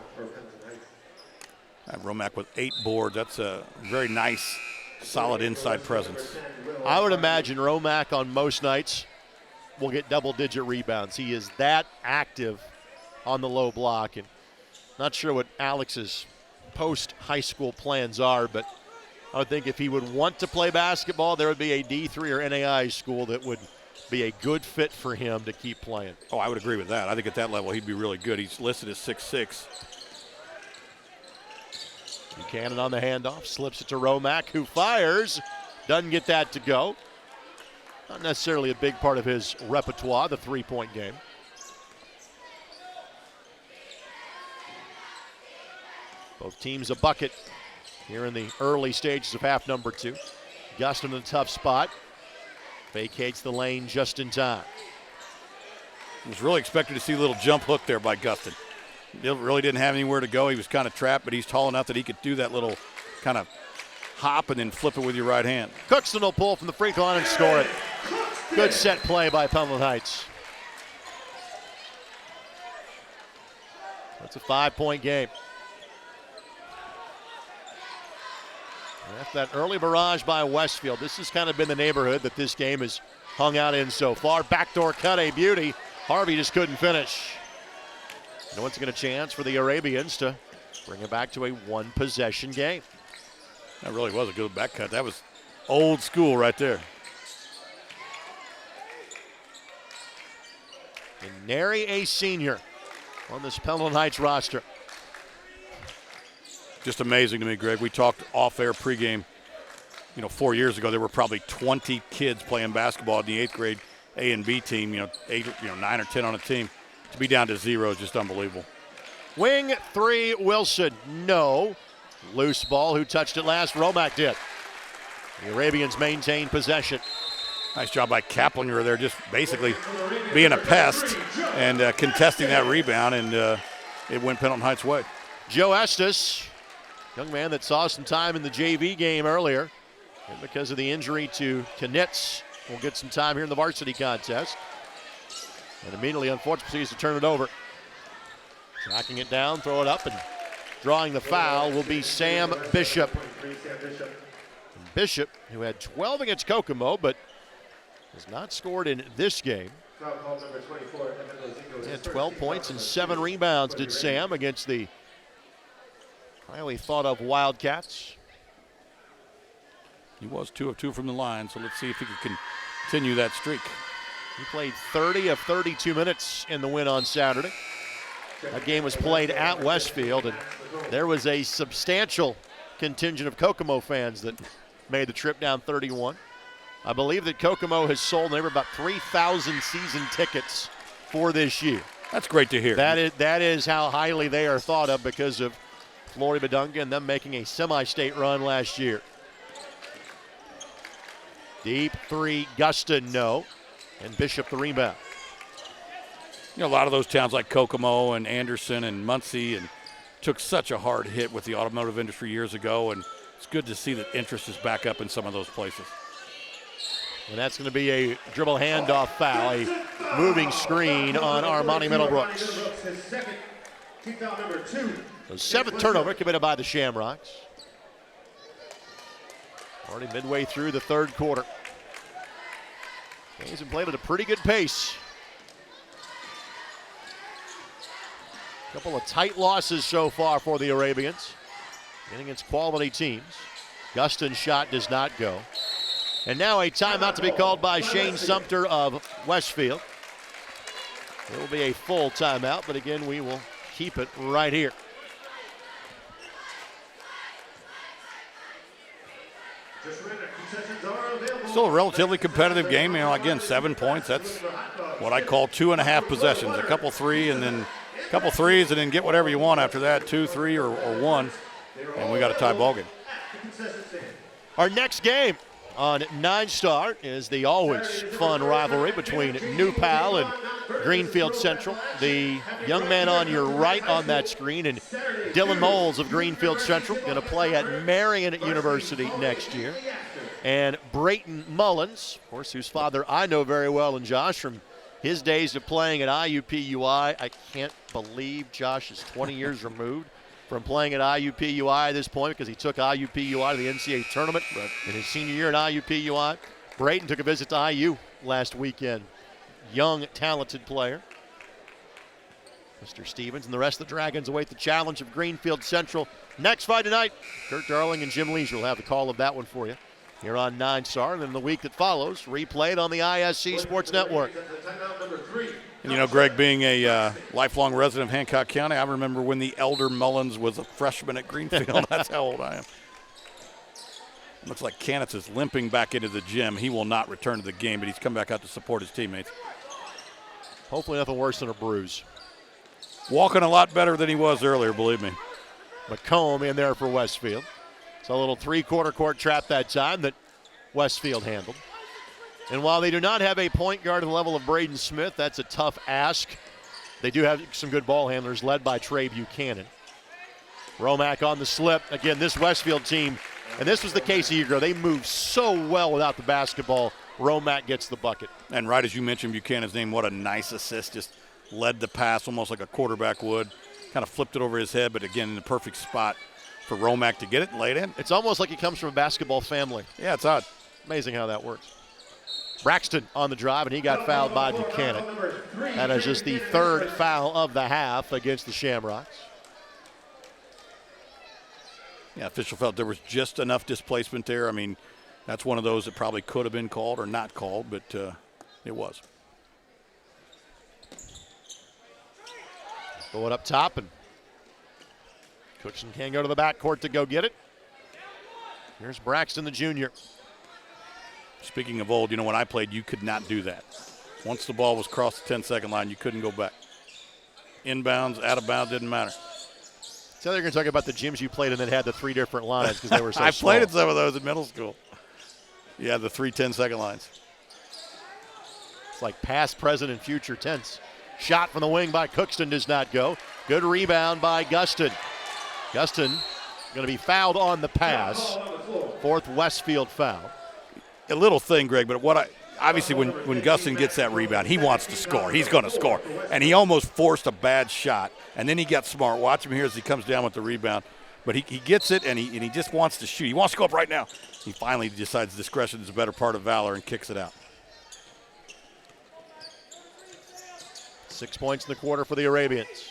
Romack with 8 boards. That's a very nice, solid inside presence. I would imagine Romack on most nights will get double-digit rebounds. He is that active on the low block, and not sure what Alex's post-high school plans are, but I would think if he would want to play basketball, there would be a D3 or NAI school that would be a good fit for him to keep playing. Oh, I would agree with that. I think at that level he'd be really good. He's listed as 6'6". Buchanan on the handoff, slips it to Romack, who fires. Doesn't get that to go. Not necessarily a big part of his repertoire, the three-point game. Both teams a bucket here in the early stages of half number 2. Guston in a tough spot. Vacates the lane just in time. Was really expected to see a little jump hook there by Guston. Really didn't have anywhere to go. He was kind of trapped, but he's tall enough that he could do that little kind of hop and then flip it with your right hand. Cookston will pull from the free throw line and score it. Good set play by Pendleton Heights. That's a 5-point game. After that early barrage by Westfield, this has kind of been the neighborhood that this game has hung out in so far. Backdoor cut, a beauty. Harvey just couldn't finish. And once again, a chance for the Arabians to bring it back to a 1-possession game. That really was a good back cut. That was old school right there. And nary a senior on this Pendleton Heights roster. Just amazing to me, Greg. We talked off-air pregame. 4 years ago, there were probably 20 kids playing basketball in the 8th grade A and B team. 9 or 10 on a team. To be down to 0 is just unbelievable. Wing 3, Wilson, no. Loose ball, who touched it last? Romack did. The Arabians maintain possession. Nice job by Kaplinger there, just basically being a pest and contesting that rebound, and it went Pendleton Heights' way. Joe Estes, young man that saw some time in the JV game earlier, and because of the injury to Knitz, will get some time here in the varsity contest. And immediately, unfortunately, sees to turn it over. Tracking it down, throw it up, and drawing the foul will be Sam Bishop. And Bishop, who had 12 against Kokomo, but has not scored in this game. He had 12 points and 7 rebounds, did Sam, against the highly thought of Wildcats. He was 2 of 2 from the line, so let's see if he can continue that streak. He played 30 of 32 minutes in the win on Saturday. That game was played at Westfield, and there was a substantial contingent of Kokomo fans that made the trip down 31. I believe that Kokomo has sold never about 3,000 season tickets for this year. That's great to hear. That is how highly they are thought of because of Flory Badunga and them making a semi-state run last year. Deep three, Guston, no. And Bishop the rebound. You know, a lot of those towns like Kokomo and Anderson and Muncie and took such a hard hit with the automotive industry years ago, and it's good to see that interest is back up in some of those places. And that's going to be a dribble handoff foul, a moving screen on Armani Middlebrooks. So 7th turnover committed by the Shamrocks. Already midway through the 3rd quarter. Games have played at a pretty good pace. A couple of tight losses so far for the Arabians. Getting against quality teams. Guston's shot does not go. And now a timeout to be called by Shane Sumter of Westfield. It will be a full timeout, but again, we will keep it right here. Still a relatively competitive game. You know, again, 7 points. That's what I call 2.5 possessions. A couple threes, and then get whatever you want after that, 2, 3, or 1. And we got a tie ball game. Our next game on 9 Star is the always fun rivalry between New Pal and Greenfield Central. The young man on your right on that screen and Dylan Moles of Greenfield Central going to play at Marion University next year. And Brayton Mullins, of course, whose father I know very well, and Josh from his days of playing at IUPUI. I can't believe Josh is 20 years removed from playing at IUPUI at this point because he took IUPUI to the NCAA tournament in his senior year at IUPUI. Brayton took a visit to IU last weekend. Young, talented player. Mr. Stevens and the rest of the Dragons await the challenge of Greenfield Central next Friday night. Kurt Darling and Jim Leisure will have the call of that one for you here on 9 Star. And then the week that follows, replayed on the ISC Sports Network. And you know, Greg, being a lifelong resident of Hancock County, I remember when the elder Mullins was a freshman at Greenfield. That's how old I am. Looks like Canitz is limping back into the gym. He will not return to the game, but he's come back out to support his teammates. Hopefully nothing worse than a bruise. Walking a lot better than he was earlier, believe me. McComb in there for Westfield. It's a little 3-quarter court trap that time that Westfield handled. And while they do not have a point guard at the level of Braden Smith, that's a tough ask. They do have some good ball handlers led by Trey Buchanan. Romack on the slip. Again, this Westfield team, and this was the case a year ago, they moved so well without the basketball. Romack gets the bucket. And right as you mentioned Buchanan's name, what a nice assist. Just led the pass almost like a quarterback would. Kind of flipped it over his head, but again, in the perfect spot for Romack to get it and lay it in. It's almost like he comes from a basketball family. Yeah, it's odd. Amazing how that works. Braxton on the drive, and he got fouled by Buchanan. That is just the 3rd foul of the half against the Shamrocks. Yeah, official felt there was just enough displacement there. I mean, that's one of those that probably could have been called or not called, but it was. Going up top, and Cookson can't go to the backcourt to go get it. Here's Braxton, the junior. Speaking of old, you know, when I played, you could not do that. Once the ball was crossed the 10-second line, you couldn't go back. Inbounds, out of bounds, didn't matter. So they're going to talk about the gyms you played in that had the 3 different lines because they were so I small. played at some of those in middle school. Yeah, the 3 10-second lines. like past, present, and future tense. Shot from the wing by Cookston does not go. Good rebound by Guston. Guston going to be fouled on the pass. Fourth Westfield foul. A little thing, Greg, but obviously when Guston gets that rebound, he wants to score. He's going to score. And he almost forced a bad shot. And then he got smart. Watch him here as he comes down with the rebound. But he gets it, and he just wants to shoot. He wants to go up right now. He finally decides discretion is a better part of valor and kicks it out. 6 points in the quarter for the Arabians.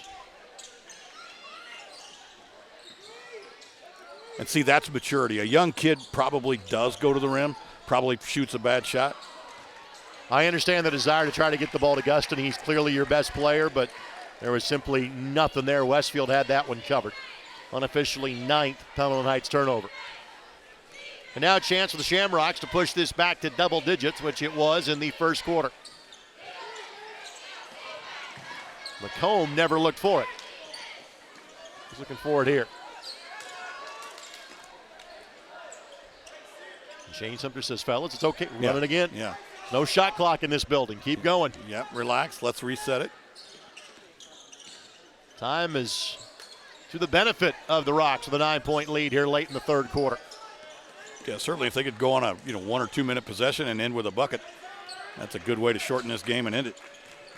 And see, that's maturity. A young kid probably does go to the rim, probably shoots a bad shot. I understand the desire to try to get the ball to Guston. He's clearly your best player, but there was simply nothing there. Westfield had that one covered. Unofficially 9th Pendleton Heights turnover. And now a chance for the Shamrocks to push this back to double digits, which it was in the first quarter. McComb never looked for it. He's looking for it here. Shane Sumter says, fellas, it's okay. Run it again. Yeah. No shot clock in this building. Keep going. Yep, relax. Let's reset it. Time is to the benefit of the Rocks with a 9-point lead here late in the third quarter. Yeah, certainly if they could go on a 1 or 2 minute possession and end with a bucket, that's a good way to shorten this game and end it.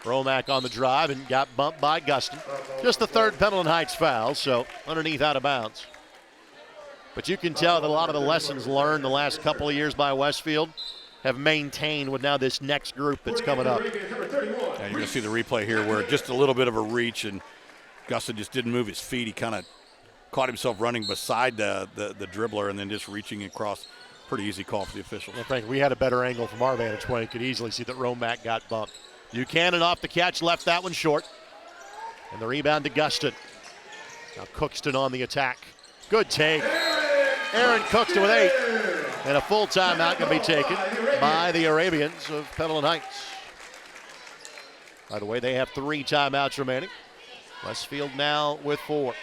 Romack on the drive and got bumped by Guston. Just the third Pendleton Heights foul, so underneath out of bounds. But you can tell that a lot of the lessons learned the last couple of years by Westfield have maintained with now this next group that's coming up. Yeah, you're going to see the replay here where just a little bit of a reach and Guston just didn't move his feet. He kind of caught himself running beside the dribbler and then just reaching across. Pretty easy call for the officials. Yeah, Frank, we had a better angle from our vantage point. You could easily see that Romack got bumped. Buchanan off the catch, left that one short. And the rebound to Guston. Now Cookston on the attack. Good take. Aaron Cookston with 8. And a full timeout can be taken by the Arabians of Pendleton Heights. By the way, they have 3 timeouts remaining. Westfield now with 4.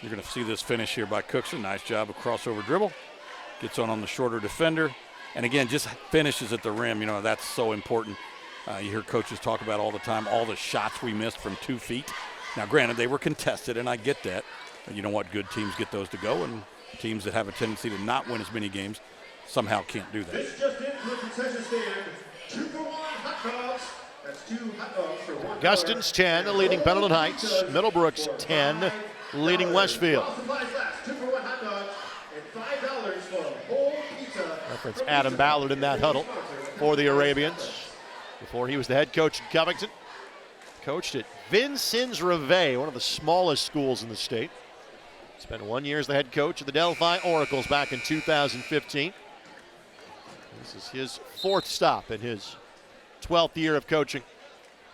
You're going to see this finish here by Cookston. Nice job of crossover dribble. Gets on the shorter defender. And again, just finishes at the rim. That's so important. You hear coaches talk about all the time, all the shots we missed from 2 feet. Now, granted, they were contested, and I get that. But you know what? Good teams get those to go, and teams that have a tendency to not win as many games somehow can't do that. This just in from the concession stand. 2 for 1 hot dogs. That's 2 hot dogs for $1. Guston's 10, leading Pendleton Heights. Middlebrook's 10, leading Westfield. 2 for 1 hot dogs and $5 for a whole pizza. Reference Adam Ballard in that huddle for the Arabians. Before he was the head coach in Covington. Coached at Vincennes Reveille, one of the smallest schools in the state. Spent 1 year as the head coach of the Delphi Oracles back in 2015. This is his 4th stop in his 12th year of coaching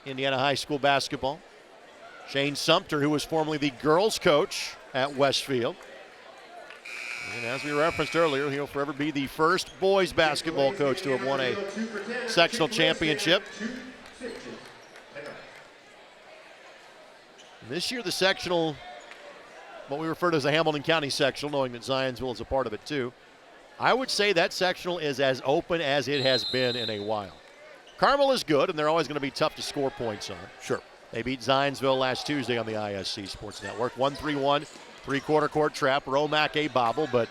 Indiana high school basketball. Shane Sumter, who was formerly the girls coach at Westfield. And as we referenced earlier, he'll forever be the first boys basketball coach to have won a sectional championship. And this year the sectional, what we refer to as the Hamilton County sectional, knowing that Zionsville is a part of it too. I would say that sectional is as open as it has been in a while. Carmel is good, and they're always going to be tough to score points on. Sure. They beat Zionsville last Tuesday on the ISC Sports Network. 1-3-1, 3-quarter court trap. Romack a bobble, but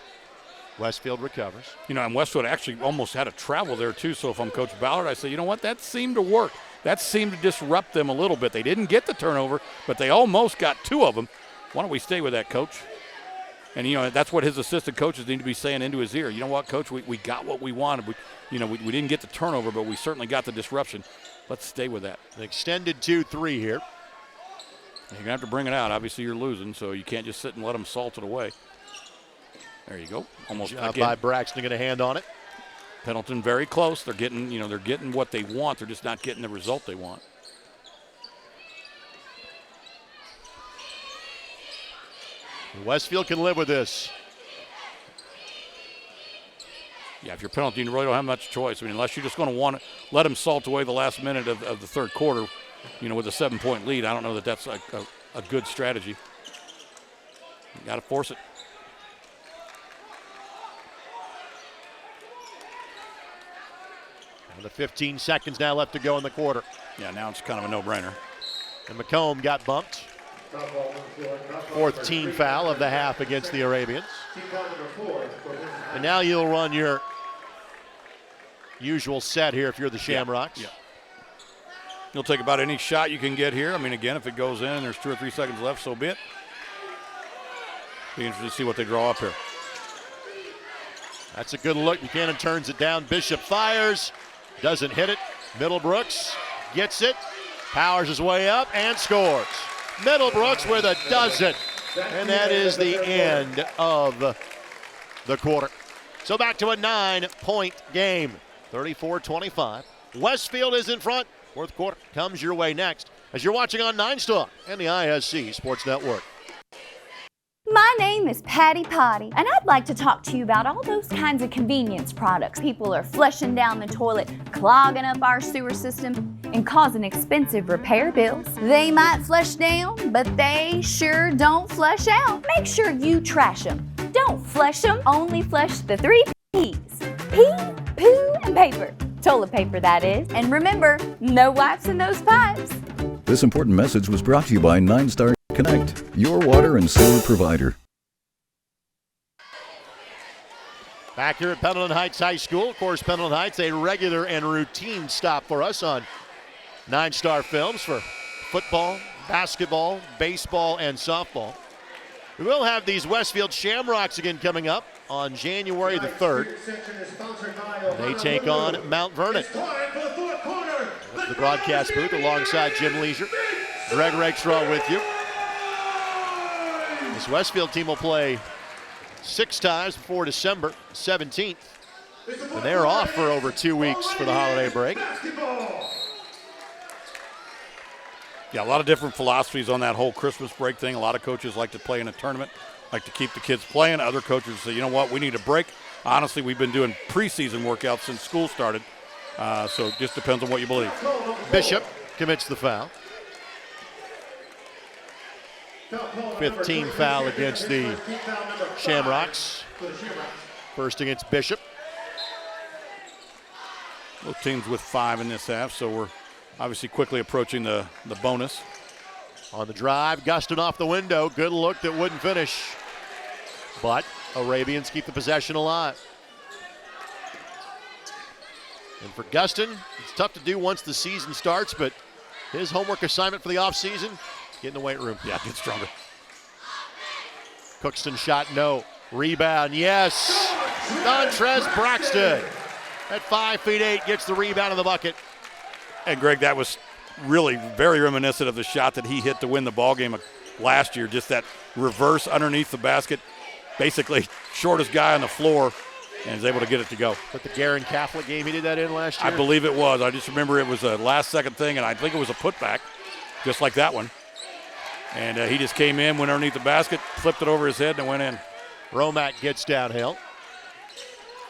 Westfield recovers. And Westfield actually almost had a travel there too, so if I'm Coach Ballard, I say, you know what, that seemed to work. That seemed to disrupt them a little bit. They didn't get the turnover, but they almost got 2 of them. Why don't we stay with that, Coach? And, that's what his assistant coaches need to be saying into his ear. You know what, Coach, we got what we wanted. We didn't get the turnover, but we certainly got the disruption. Let's stay with that. An extended 2-3 here. You're going to have to bring it out. Obviously, you're losing, so you can't just sit and let them salt it away. There you go. Almost by Braxton, going to hand on it. Pendleton very close. They're getting, they're getting what they want. They're just not getting the result they want. Westfield can live with this. Yeah, if you're Pendleton, you really don't have much choice. Unless you're just going to want to let them salt away the last minute of the third quarter, with a 7-point lead. I don't know that that's a good strategy. You got to force it. With 15 seconds now left to go in the quarter. Yeah, now it's kind of a no-brainer. And McComb got bumped. Fourth team foul of the half against the Arabians. And now you'll run your usual set here if you're the Shamrocks. Yeah. You'll take about any shot you can get here. I mean, again, if it goes in and there's 2 or 3 seconds left, so be it. Be interested to see what they draw up here. That's a good look. Buchanan turns it down. Bishop fires. Doesn't hit it. Middlebrooks gets it. Powers his way up and scores. Middlebrooks with a dozen. And that is the end of the quarter. So back to a 9-point game. 34-25. Westfield is in front. Fourth quarter comes your way next as you're watching on 9 Star and the ISC Sports Network. My name is Patty Potty, and I'd like to talk to you about all those kinds of convenience products. People are flushing down the toilet, clogging up our sewer system, and causing expensive repair bills. They might flush down, but they sure don't flush out. Make sure you trash them. Don't flush them, only flush the 3 P's. Pee, poo, and paper. Toilet paper, that is. And remember, no wipes in those pipes. This important message was brought to you by 9 Star Connect, your water and sewer provider. Back here at Pendleton Heights High School. Of course, Pendleton Heights, a regular and routine stop for us on 9 Star Films for football, basketball, baseball, and softball. We will have these Westfield Shamrocks again coming up on January the 3rd. They take on Mount Vernon. The broadcast booth alongside Jim Leisure. Greg Rakestraw with you. This Westfield team will play 6 times before December 17th. And they're off for over 2 weeks for the holiday break. Yeah, a lot of different philosophies on that whole Christmas break thing. A lot of coaches like to play in a tournament, like to keep the kids playing. Other coaches say, you know what, we need a break. Honestly, we've been doing preseason workouts since school started. So it just depends on what you believe. Bishop commits the foul. 5th team foul against the Shamrocks. First against Bishop. Both teams with 5 in this half, so we're obviously quickly approaching the bonus. On the drive, Guston off the window. Good look that wouldn't finish. But Arabians keep the possession alive. And for Guston, it's tough to do once the season starts, but his homework assignment for the offseason, get in the weight room. Yeah, get stronger. Cookston shot, no. Rebound, yes. Dontrez Braxton at 5'8" gets the rebound in the bucket. And Greg, that was really very reminiscent of the shot that he hit to win the ball game last year. Just that reverse underneath the basket, basically shortest guy on the floor, and is able to get it to go. But the Garin Catholic game he did that in last year? I believe it was. I just remember it was a last-second thing, and I think it was a putback, just like that one. And he just came in, went underneath the basket, flipped it over his head, and it went in. Romack gets downhill.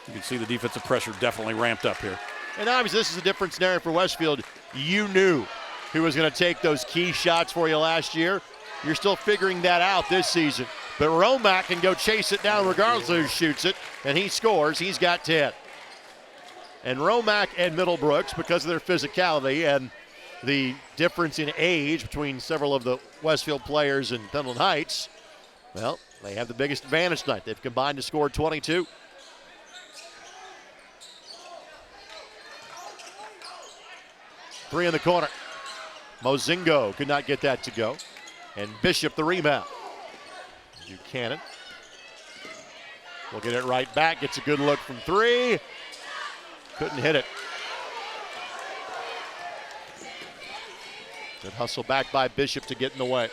You can see the defensive pressure definitely ramped up here. And obviously this is a different scenario for Westfield. You knew who was going to take those key shots for you last year. You're still figuring that out this season. But Romack can go chase it down regardless of who shoots it, and he scores. He's got 10. And Romack and Middlebrooks, because of their physicality and the difference in age between several of the Westfield players in Pendleton Heights, well, they have the biggest advantage tonight. They've combined to score 22. Three in the corner. Mozingo could not get that to go. And Bishop the rebound. Buchanan will get it right back. Gets a good look from 3. Couldn't hit it. Good hustle back by Bishop to get in the way.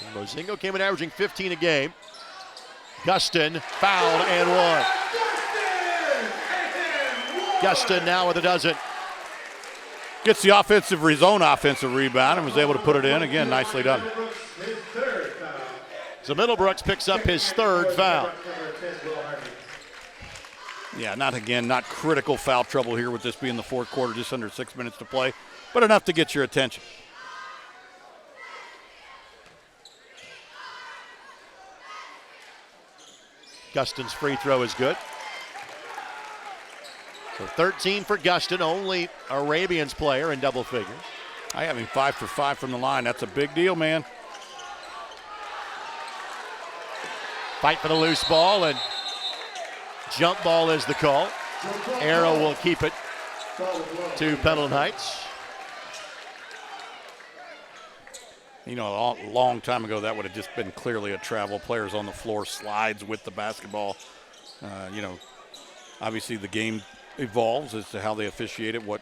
And Mozingo came in averaging 15 a game. Guston fouled and one. Guston now with a dozen. Gets the his own offensive rebound and was able to put it in. Again, nicely done. So Middlebrooks picks up his 3rd foul. Yeah, not critical foul trouble here with this being the 4th quarter, just under 6 minutes to play, but enough to get your attention. Guston's free throw is good. So 13 for Guston, only Arabian's player in double figures. I have him 5 for 5 from the line. That's a big deal, man. Fight for the loose ball, and jump ball is the call. Arrow will keep it to Pendleton Heights. You know, a long time ago, that would have just been clearly a travel. Players on the floor, slides with the basketball. You know, obviously the game evolves as to how they officiate it, what,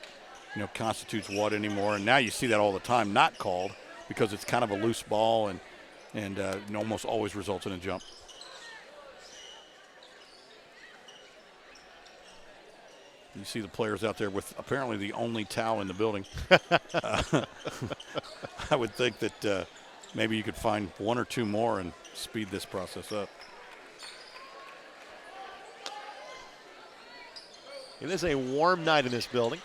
you know, constitutes what anymore. And now you see that all the time, not called, because it's kind of a loose ball and it almost always results in a jump. You see the players out there with apparently the only towel in the building. I would think that maybe you could find one or two more and speed this process up. It is a warm night in this building.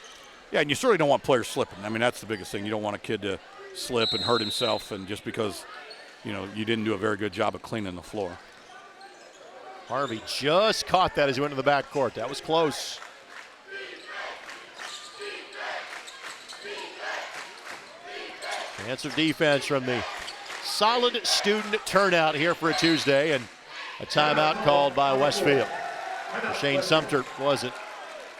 Yeah, and you certainly don't want players slipping. I mean, that's the biggest thing. You don't want a kid to slip and hurt himself, and just because, you know, you didn't do a very good job of cleaning the floor. Harvey just caught that as he went to the back court. That was close. Chance of defense from the solid student turnout here for a Tuesday, and a timeout called by Westfield. Shane Sumter wasn't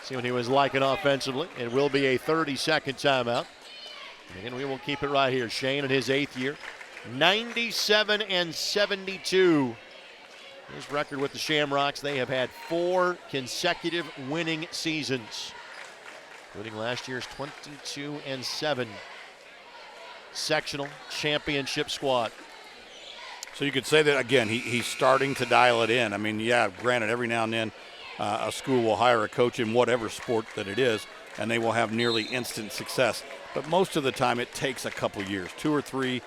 seeing what he was liking offensively. It will be a 30-second timeout. And we will keep it right here. Shane in his 8th year, 97-72. His record with the Shamrocks, they have had 4 consecutive winning seasons, including last year's 22-7. Sectional championship squad. So you could say that, again, he's starting to dial it in. I mean, yeah, granted, every now and then a school will hire a coach in whatever sport that it is, and they will have nearly instant success. But most of the time it takes a couple years, 2 or 3,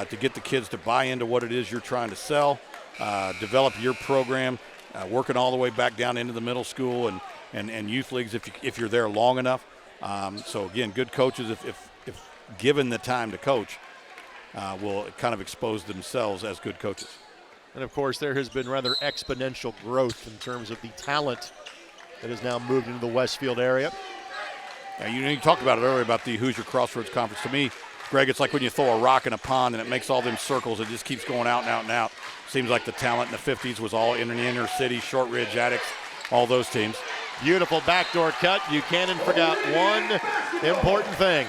to get the kids to buy into what it is you're trying to sell, develop your program, working all the way back down into the middle school and youth leagues if you're there long enough. So, again, good coaches, if given the time to coach, will kind of expose themselves as good coaches. And, of course, there has been rather exponential growth in terms of the talent that has now moved into the Westfield area. Yeah, you talked about it earlier about the Hoosier Crossroads Conference. To me, Greg, it's like when you throw a rock in a pond and it makes all them circles. It just keeps going out and out and out. Seems like the talent in the 50s was all in the inner city, Shortridge, Addicts, all those teams. Beautiful backdoor cut. Buchanan forgot one important thing.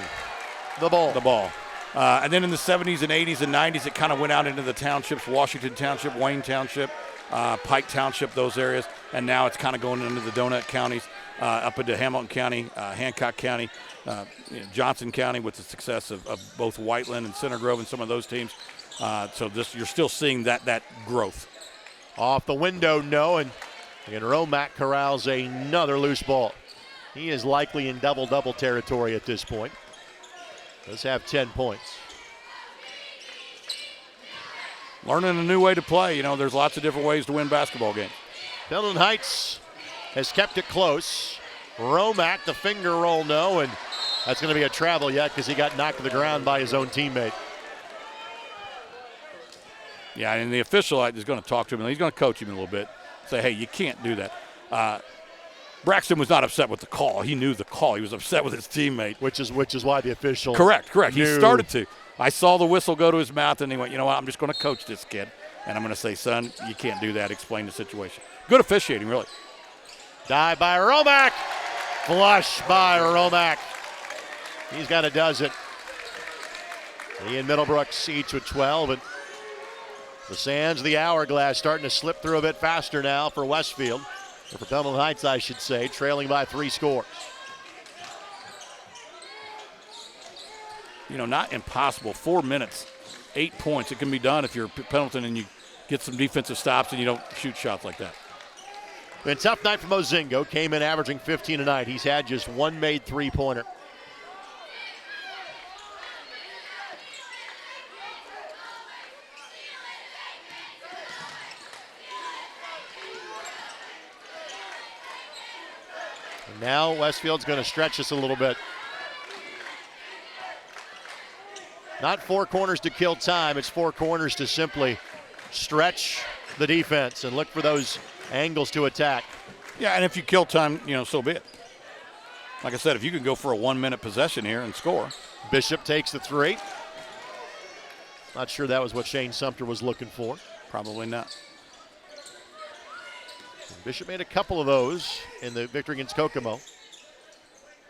The ball. The ball. And then in the 70s and 80s and 90s, it kind of went out into the townships, Washington Township, Wayne Township, Pike Township, those areas. And now it's kind of going into the donut counties, up into Hamilton County, Hancock County, Johnson County with the success of both Whiteland and Center Grove and some of those teams. So you're still seeing that growth. Off the window, no. And Romack corrals another loose ball. He is likely in double-double territory at this point. Does have 10 points. Learning a new way to play. You know, there's lots of different ways to win basketball games. Pendleton Heights has kept it close. Romack, the finger roll, no, and that's going to be a travel yet because he got knocked to the ground by his own teammate. Yeah, and the official is going to talk to him, and he's going to coach him a little bit. Say, hey, you can't do that. Braxton was not upset with the call. He knew the call. He was upset with his teammate. Which is why the official Correct. knew. He started to. I saw the whistle go to his mouth, and he went, you know what, I'm just going to coach this kid. And I'm going to say, son, you can't do that. Explain the situation. Good officiating, really. Dive by Romack. Flush by Romack. He's got a dozen. Ian Middlebrooks each with 12. And the sands, the hourglass, starting to slip through a bit faster now for Westfield. Or for Pendleton Heights, I should say, trailing by 3 scores. You know, not impossible. 4 minutes, 8 points. It can be done if you're Pendleton and you get some defensive stops and you don't shoot shots like that. Been a tough night for Mozingo. Came in averaging 15 a night. He's had just one made three-pointer. And now Westfield's going to stretch this a little bit. Not 4 corners to kill time. It's 4 corners to simply stretch the defense and look for those angles to attack. Yeah, and if you kill time, so be it. Like I said, if you can go for a 1-minute possession here and score. Bishop takes the three. Not sure that was what Shane Sumter was looking for. Probably not. Bishop made a couple of those in the victory against Kokomo.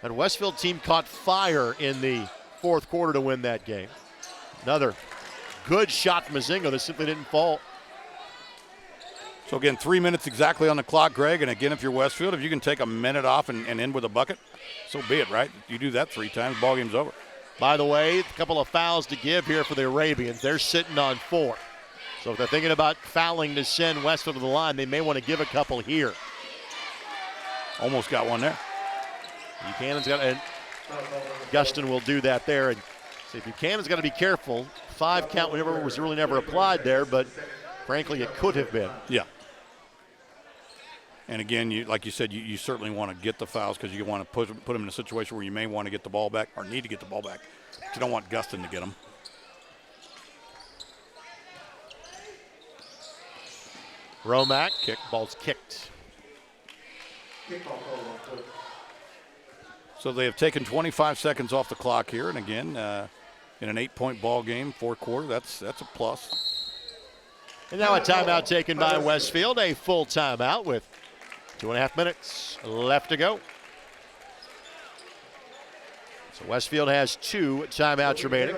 And Westfield team caught fire in the fourth quarter to win that game. Another good shot from Mazingo that simply didn't fall. So again, 3 minutes exactly on the clock, Greg. And again, if you're Westfield, if you can take a minute off and end with a bucket, so be it, right? You do that 3 times, ball game's over. By the way, a couple of fouls to give here for the Arabians. They're sitting on 4. So if they're thinking about fouling to send Westfield to the line, they may want to give a couple here. Almost got one there. Buchanan's got, and Guston will do that there. And see, Buchanan's got to be careful. 5 count was really never applied there, but frankly, it could have been. Yeah. And again, like you said, you certainly want to get the fouls because you want to put them in a situation where you may want to get the ball back or need to get the ball back. But you don't want Guston to get them. Romack, ball's kicked. So they have taken 25 seconds off the clock here. And again, in an 8-point ball game, fourth quarter, that's a plus. And now a timeout taken by Westfield, a full timeout with 2.5 minutes left to go. So Westfield has 2 timeouts remaining.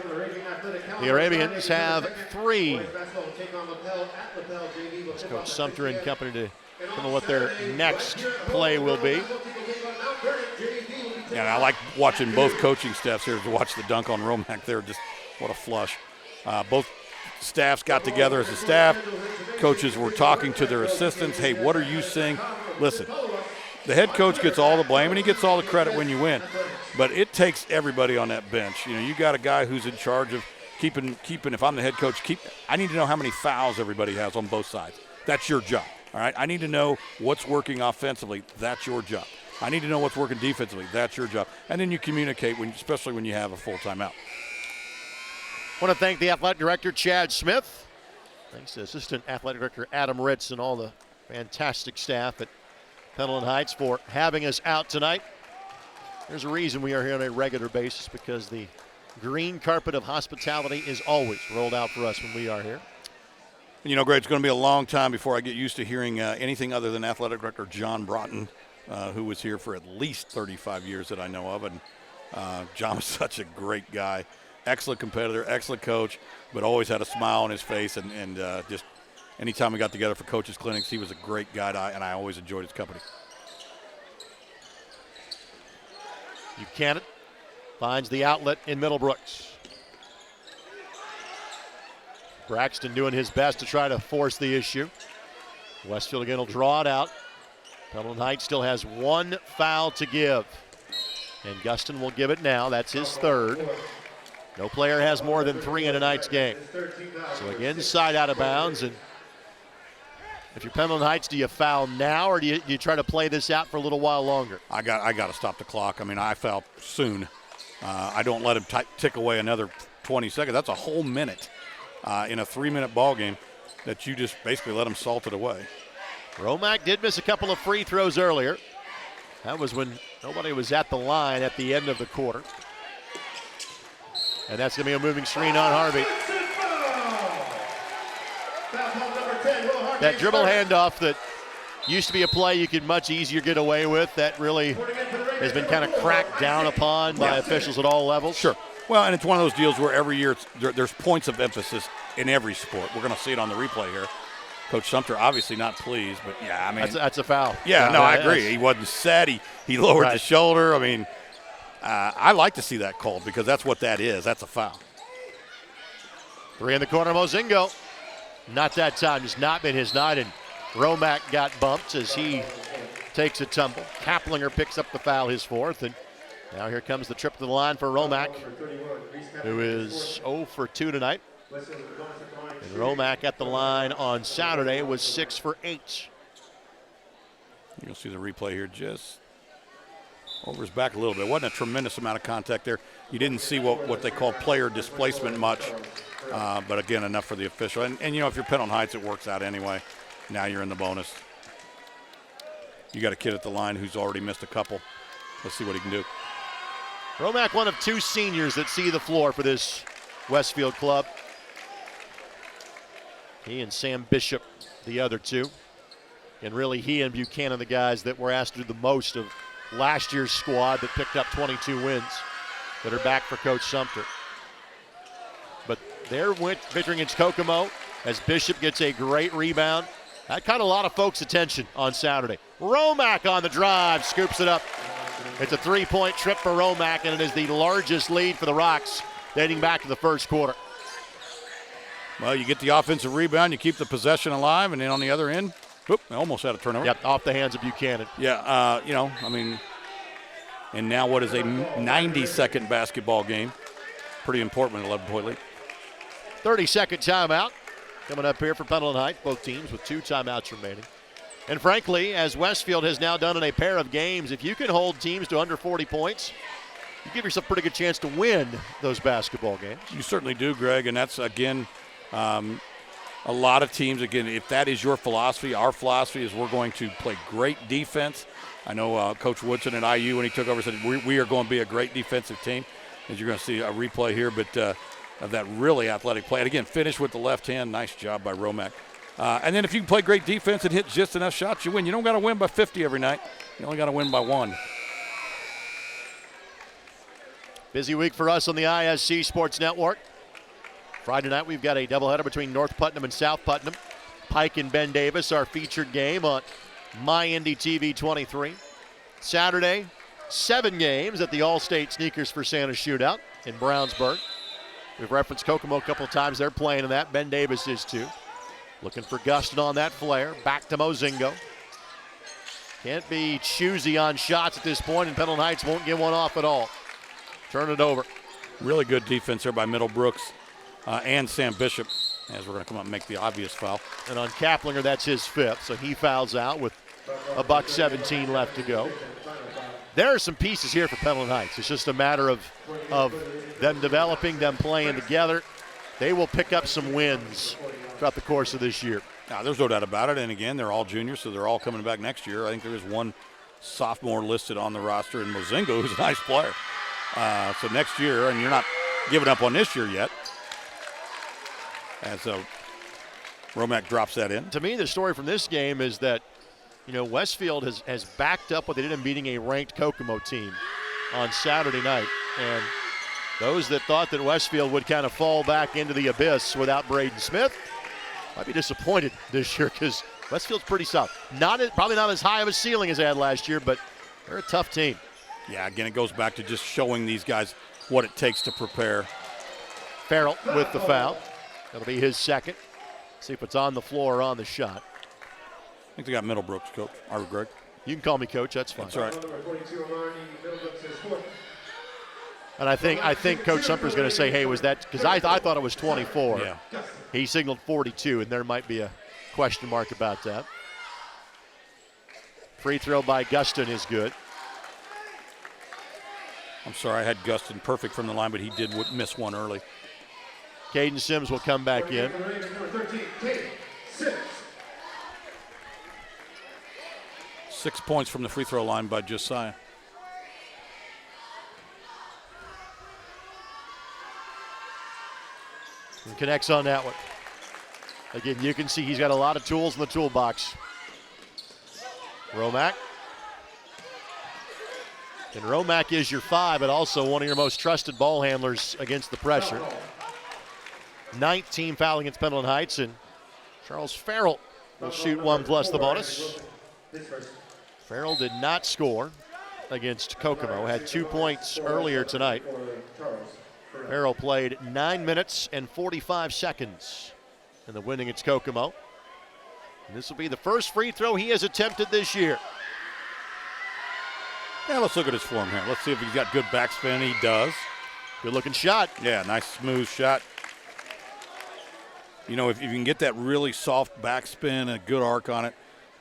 The Arabians have 3. Let's Coach Sumter and company to know what their next play will be. Yeah, and I like watching both coaching staffs here to watch the dunk on Romack there. Just what a flush. Both staffs got together as a staff. Coaches were talking to their assistants. Hey, what are you seeing? Listen, the head coach gets all the blame and he gets all the credit when you win. But it takes everybody on that bench. You got a guy who's in charge of keeping. If I'm the head coach, I need to know how many fouls everybody has on both sides. That's your job. All right. I need to know what's working offensively. That's your job. I need to know what's working defensively. That's your job. And then you communicate, especially when you have a full timeout. I want to thank the athletic director, Chad Smith. Thanks to assistant athletic director, Adam Ritz, and all the fantastic staff at Pendleton Heights for having us out tonight. There's a reason we are here on a regular basis, because the green carpet of hospitality is always rolled out for us when we are here. Greg, it's going to be a long time before I get used to hearing anything other than athletic director John Broughton, who was here for at least 35 years that I know of. And John was such a great guy, excellent competitor, excellent coach, but always had a smile on his face. And just anytime we got together for coaches clinics, he was a great guy, and I always enjoyed his company. Buchanan finds the outlet in Middlebrooks. Braxton doing his best to try to force the issue. Westfield again will draw it out. Pendleton Heights still has 1 foul to give. And Guston will give it now. That's his 3rd. No player has more than 3 in tonight's game. So again, side out of bounds. And if you're Pendleton Heights, do you foul now, or do you try to play this out for a little while longer? I got to stop the clock. I mean, I foul soon. I don't let him tick away another 20 seconds. That's a whole minute in a 3-minute ball game that you just basically let him salt it away. Romack did miss a couple of free throws earlier. That was when nobody was at the line at the end of the quarter. And that's going to be a moving screen on Harvey. That dribble handoff that used to be a play you could much easier get away with, that really has been kind of cracked down upon by officials at all levels. Sure. Well, and it's one of those deals where every year there's points of emphasis in every sport. We're going to see it on the replay here. Coach Sumter obviously not pleased, but yeah, I mean. That's a foul. Yeah, no, I agree. He wasn't set. He lowered the shoulder. I mean, I like to see that called because that's what that is. That's a foul. 3 in the corner, Mozingo. Not that time. Just not been his night. And Romack got bumped as he takes a tumble. Kaplinger picks up the foul, his 4th. And now here comes the trip to the line for Romack, who is 0 for 2 tonight. And Romack at the line on Saturday was 6 for 8. You'll see the replay here just over his back a little bit. Wasn't a tremendous amount of contact there. You didn't see what they call player displacement much, but again, enough for the official. And if you're Pendleton Heights, it works out anyway. Now you're in the bonus. you got a kid at the line who's already missed a couple. Let's see what he can do. Romack, one of 2 seniors that see the floor for this Westfield club. He and Sam Bishop, the other 2. And really he and Buchanan, the guys that were asked to do the most of last year's squad that picked up 22 wins, that are back for Coach Sumter. But they're featuring against Kokomo as Bishop gets a great rebound. That caught a lot of folks' attention on Saturday. Romack on the drive, scoops it up. It's a 3-point trip for Romack, and it is the largest lead for the Rocks dating back to the first quarter. Well, you get the offensive rebound, you keep the possession alive, and then on the other end, whoop, I almost had a turnover. Yep, off the hands of Buchanan. Yeah, and now what is a 90-second basketball game. Pretty important, 11-point lead. 30-second timeout coming up here for Pendleton Heights, both teams with 2 timeouts remaining. And frankly, as Westfield has now done in a pair of games, if you can hold teams to under 40 points, you give yourself a pretty good chance to win those basketball games. You certainly do, Greg, and that's, again, a lot of teams, again, if that is your philosophy, our philosophy is we're going to play great defense. I know Coach Woodson at IU, when he took over, said we are going to be a great defensive team. As you're going to see a replay here, but of that really athletic play. And again, finish with the left hand. Nice job by Romack. And then if you can play great defense and hit just enough shots, you win. You don't got to win by 50 every night. You only got to win by 1. Busy week for us on the ISC Sports Network. Friday night, we've got a doubleheader between North Putnam and South Putnam. Pike and Ben Davis, our featured game on MyNDTV 23. Saturday, 7 games at the All-State Sneakers for Santa Shootout in Brownsburg. We've referenced Kokomo a couple of times. They're playing in that. Ben Davis is too. Looking for Guston on that flare. Back to Mozingo. Can't be choosy on shots at this point, and Pendleton Heights won't get one off at all. Turn it over. Really good defense there by Middlebrooks and Sam Bishop, as we're going to come up and make the obvious foul. And on Kaplinger, that's his 5th, so he fouls out with $1:17 left to go. There are some pieces here for Pendleton Heights. It's just a matter of them developing, them playing together. They will pick up some wins throughout the course of this year. Now, there's no doubt about it. And again, they're all juniors, so they're all coming back next year. I think there is one sophomore listed on the roster in Mozingo, who's a nice player. So next year, and you're not giving up on this year yet, as Romack drops that in. To me, the story from this game is that, Westfield has backed up what they did in beating a ranked Kokomo team on Saturday night. And those that thought that Westfield would kind of fall back into the abyss without Braden Smith might be disappointed this year, because Westfield's pretty solid. Probably not as high of a ceiling as they had last year, but they're a tough team. Yeah, again, it goes back to just showing these guys what it takes to prepare. Farrell with the foul. That'll be his 2nd. See if it's on the floor or on the shot. I think they got Middlebrooks, Coach. Or Greg. You can call me Coach. That's fine. That's all right. And I think Coach Sumter's going to say, hey, was that – because I thought it was 24. Yeah. He signaled 42, and there might be a question mark about that. Free throw by Guston is good. I'm sorry, I had Guston perfect from the line, but he did miss one early. Caden Sims will come back in. 6 points from the free throw line by Josiah. And connects on that one. Again, you can see he's got a lot of tools in the toolbox. Romack. And Romack is your 5, but also one of your most trusted ball handlers against the pressure. 19 fouling against Pendleton Heights, and Charles Farrell will shoot 1 plus the bonus. Farrell did not score against Kokomo, had 2 points earlier tonight. Farrell played 9 minutes and 45 seconds in the win against Kokomo. And this will be the first free throw he has attempted this year. Yeah, let's look at his form here. Let's see if he's got good backspin. He does. Good looking shot. Yeah, nice smooth shot. If you can get that really soft backspin, a good arc on it,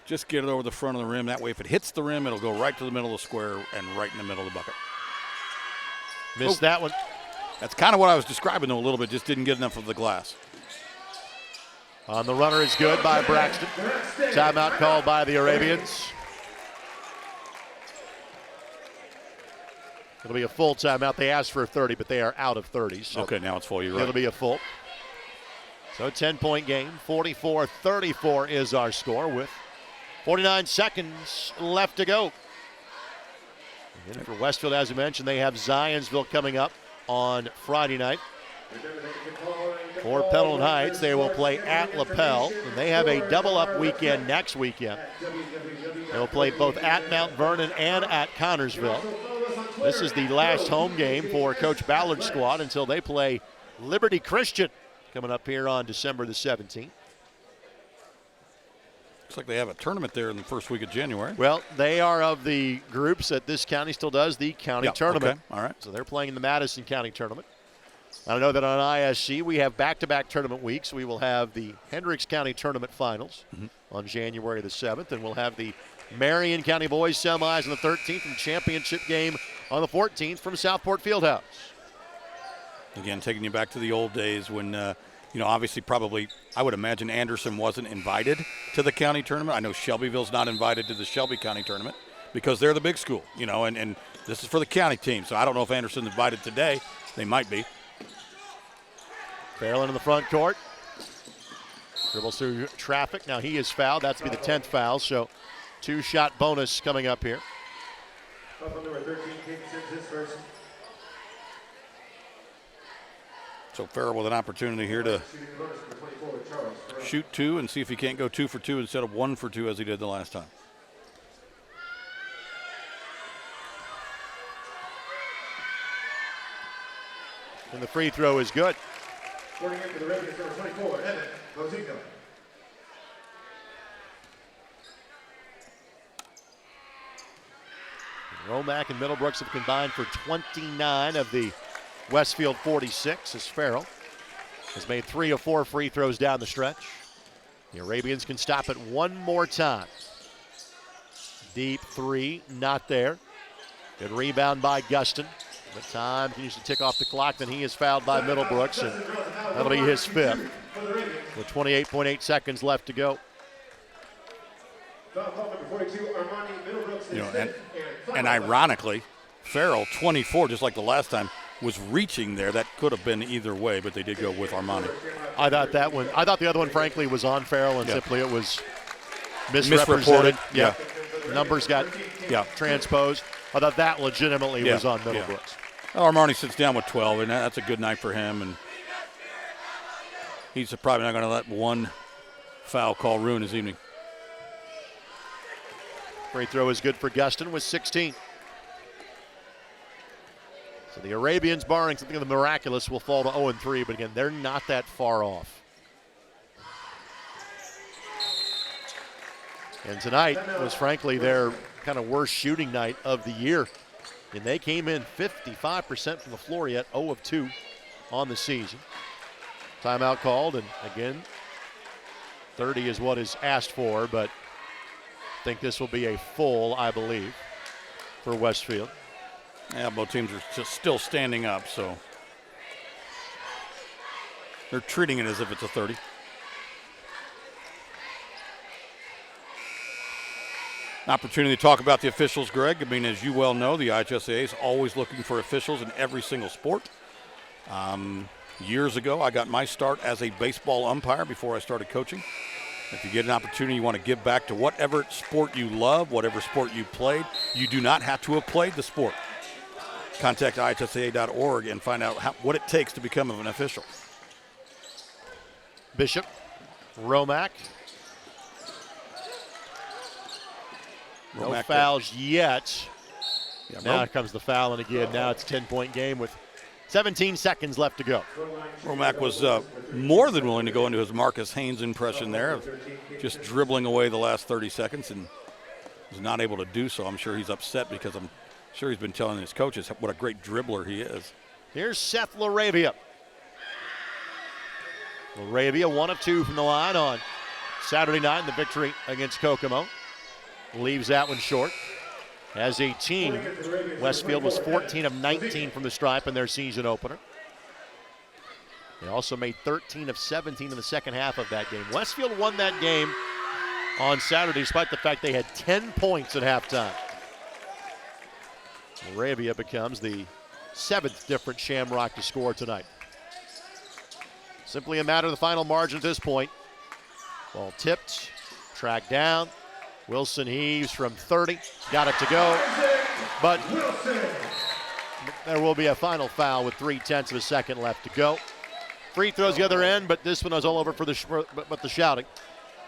just get it over the front of the rim. That way, if it hits the rim, it'll go right to the middle of the square and right in the middle of the bucket. Missed that one. That's kind of what I was describing, though, a little bit. Just didn't get enough of the glass. On the runner is good by Braxton. Timeout called by the Arabians. It'll be a full timeout. They asked for a 30, but they are out of 30. So okay, now it's full. You're right. It'll be a full. So 10-point game. 44-34 is our score with 49 seconds left to go. And for Westfield, as we mentioned, they have Zionsville coming up on Friday night. For Pendleton Heights, they will play at LaPel, and they have a double-up weekend next weekend. They will play both at Mount Vernon and at Connorsville. This is the last home game for Coach Ballard's squad until they play Liberty Christian coming up here on December the 17th. Looks like they have a tournament there in the first week of January. Well, they are of the groups that this county still does the county tournament. Okay. All right. So they're playing in the Madison County tournament. I know that on ISC we have back-to-back tournament weeks. We will have the Hendricks County tournament finals on January the 7th, and we'll have the Marion County boys semis on the 13th and championship game on the 14th from Southport Fieldhouse. Again, taking you back to the old days when, obviously probably I would imagine Anderson wasn't invited to the county tournament. I know Shelbyville's not invited to the Shelby County tournament because they're the big school, and this is for the county team. So I don't know if Anderson's invited today. They might be. Fairland in the front court. Dribbles through traffic. Now he is fouled. That's to be the 10th foul. So 2-shot bonus coming up here. So Farrell with an opportunity here to shoot 2 and see if he can't go 2 for 2 instead of 1 for 2 as he did the last time. And the free throw is good. Scoring in for the Ravens, number 24, Evan Mozingo. Romack and Middlebrooks have combined for 29 of the Westfield 46 as Farrell has made 3 of 4 free throws down the stretch. The Arabians can stop it one more time. Deep 3, not there. Good rebound by Guston. But time continues to tick off the clock. Then he is fouled by Middlebrooks, and that'll be his 5th. With 28.8 seconds left to go. And ironically, Farrell, 24, just like the last time, was reaching there. That could have been either way, but they did go with Armani. I thought the other one, frankly, was on Farrell, and simply it was misreported. Yeah. Numbers got transposed. I thought that legitimately was on Middlebrooks. Yeah. Well, Armani sits down with 12, and that's a good night for him. And he's probably not going to let one foul call ruin his evening. Free throw is good for Guston with 16. So the Arabians, barring something of the miraculous, will fall to 0-3, but again, they're not that far off. And tonight was frankly their kind of worst shooting night of the year. And they came in 55% from the floor, yet 0 of 2 on the season. Timeout called, and again, 30 is what is asked for, but I think this will be a full, I believe, for Westfield. Yeah, both teams are just still standing up, so they're treating it as if it's a 30. An opportunity to talk about the officials, Greg. I mean, as you well know, the IHSAA is always looking for officials in every single sport. Years ago, I got my start as a baseball umpire before I started coaching. If you get an opportunity, you want to give back to whatever sport you love, whatever sport you played, you do not have to have played the sport. Contact IHSAA.org and find out what it takes to become an official. Bishop, Romack. No fouls yet. Yeah, now comes the foul, and again, now it's a 10-point game with 17 seconds left to go. Romack was more than willing to go into his Marcus Haynes impression there, of just dribbling away the last 30 seconds, and was not able to do so. I'm sure he's upset because I'm sure he's been telling his coaches what a great dribbler he is. Here's Seth LaRavia. LaRavia, 1 of 2 from the line on Saturday night in the victory against Kokomo. Leaves that one short. As a team, Westfield was 14 of 19 from the stripe in their season opener. They also made 13 of 17 in the second half of that game. Westfield won that game on Saturday despite the fact they had 10 points at halftime. Arabia becomes the 7th different Shamrock to score tonight. Simply a matter of the final margin at this point. Ball tipped, tracked down. Wilson heaves from 30, got it to go, but there will be a final foul with 3/10 of a second left to go. Free throws the other end, but this one was all over for the shouting.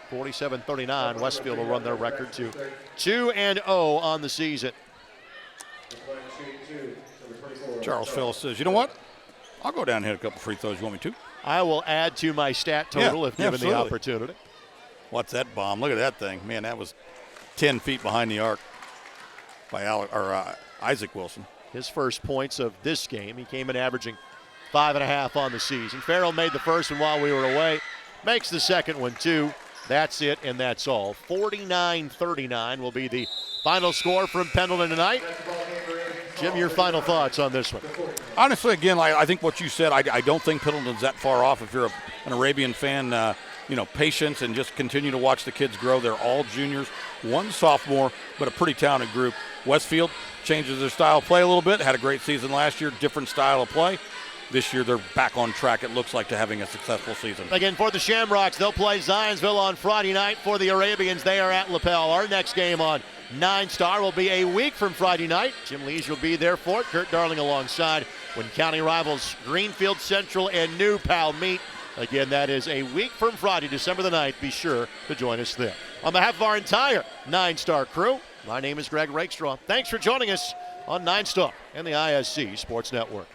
47-39, Westfield will run their record to 2-0 on the season. Charles Phillips says, you know what? I'll go down and hit a couple free throws. You want me to? I will add to my stat total if given the opportunity. What's that bomb? Look at that thing. Man, that was 10 feet behind the arc by Isaac Wilson. His first points of this game. He came in averaging 5.5 on the season. Farrell made the first one while we were away. Makes the second one too. That's it, and that's all. 49-39 will be the final score from Pendleton tonight. Jim, your final thoughts on this one? Honestly, again, I think what you said, I don't think Pendleton's that far off. If you're an Arabian fan, patience and just continue to watch the kids grow. They're all juniors, one sophomore, but a pretty talented group. Westfield changes their style of play a little bit. Had a great season last year, different style of play. This year they're back on track, it looks like, to having a successful season. Again, for the Shamrocks, they'll play Zionsville on Friday night. For the Arabians, they are at Lapel. Our next game on 9 Star will be a week from Friday night. Jim Lees will be there for it. Kurt Darling alongside when county rivals Greenfield Central and New Pal meet. Again, that is a week from Friday, December the 9th. Be sure to join us there. On behalf of our entire 9 Star crew, my name is Greg Rakestraw. Thanks for joining us on 9 Star and the ISC Sports Network.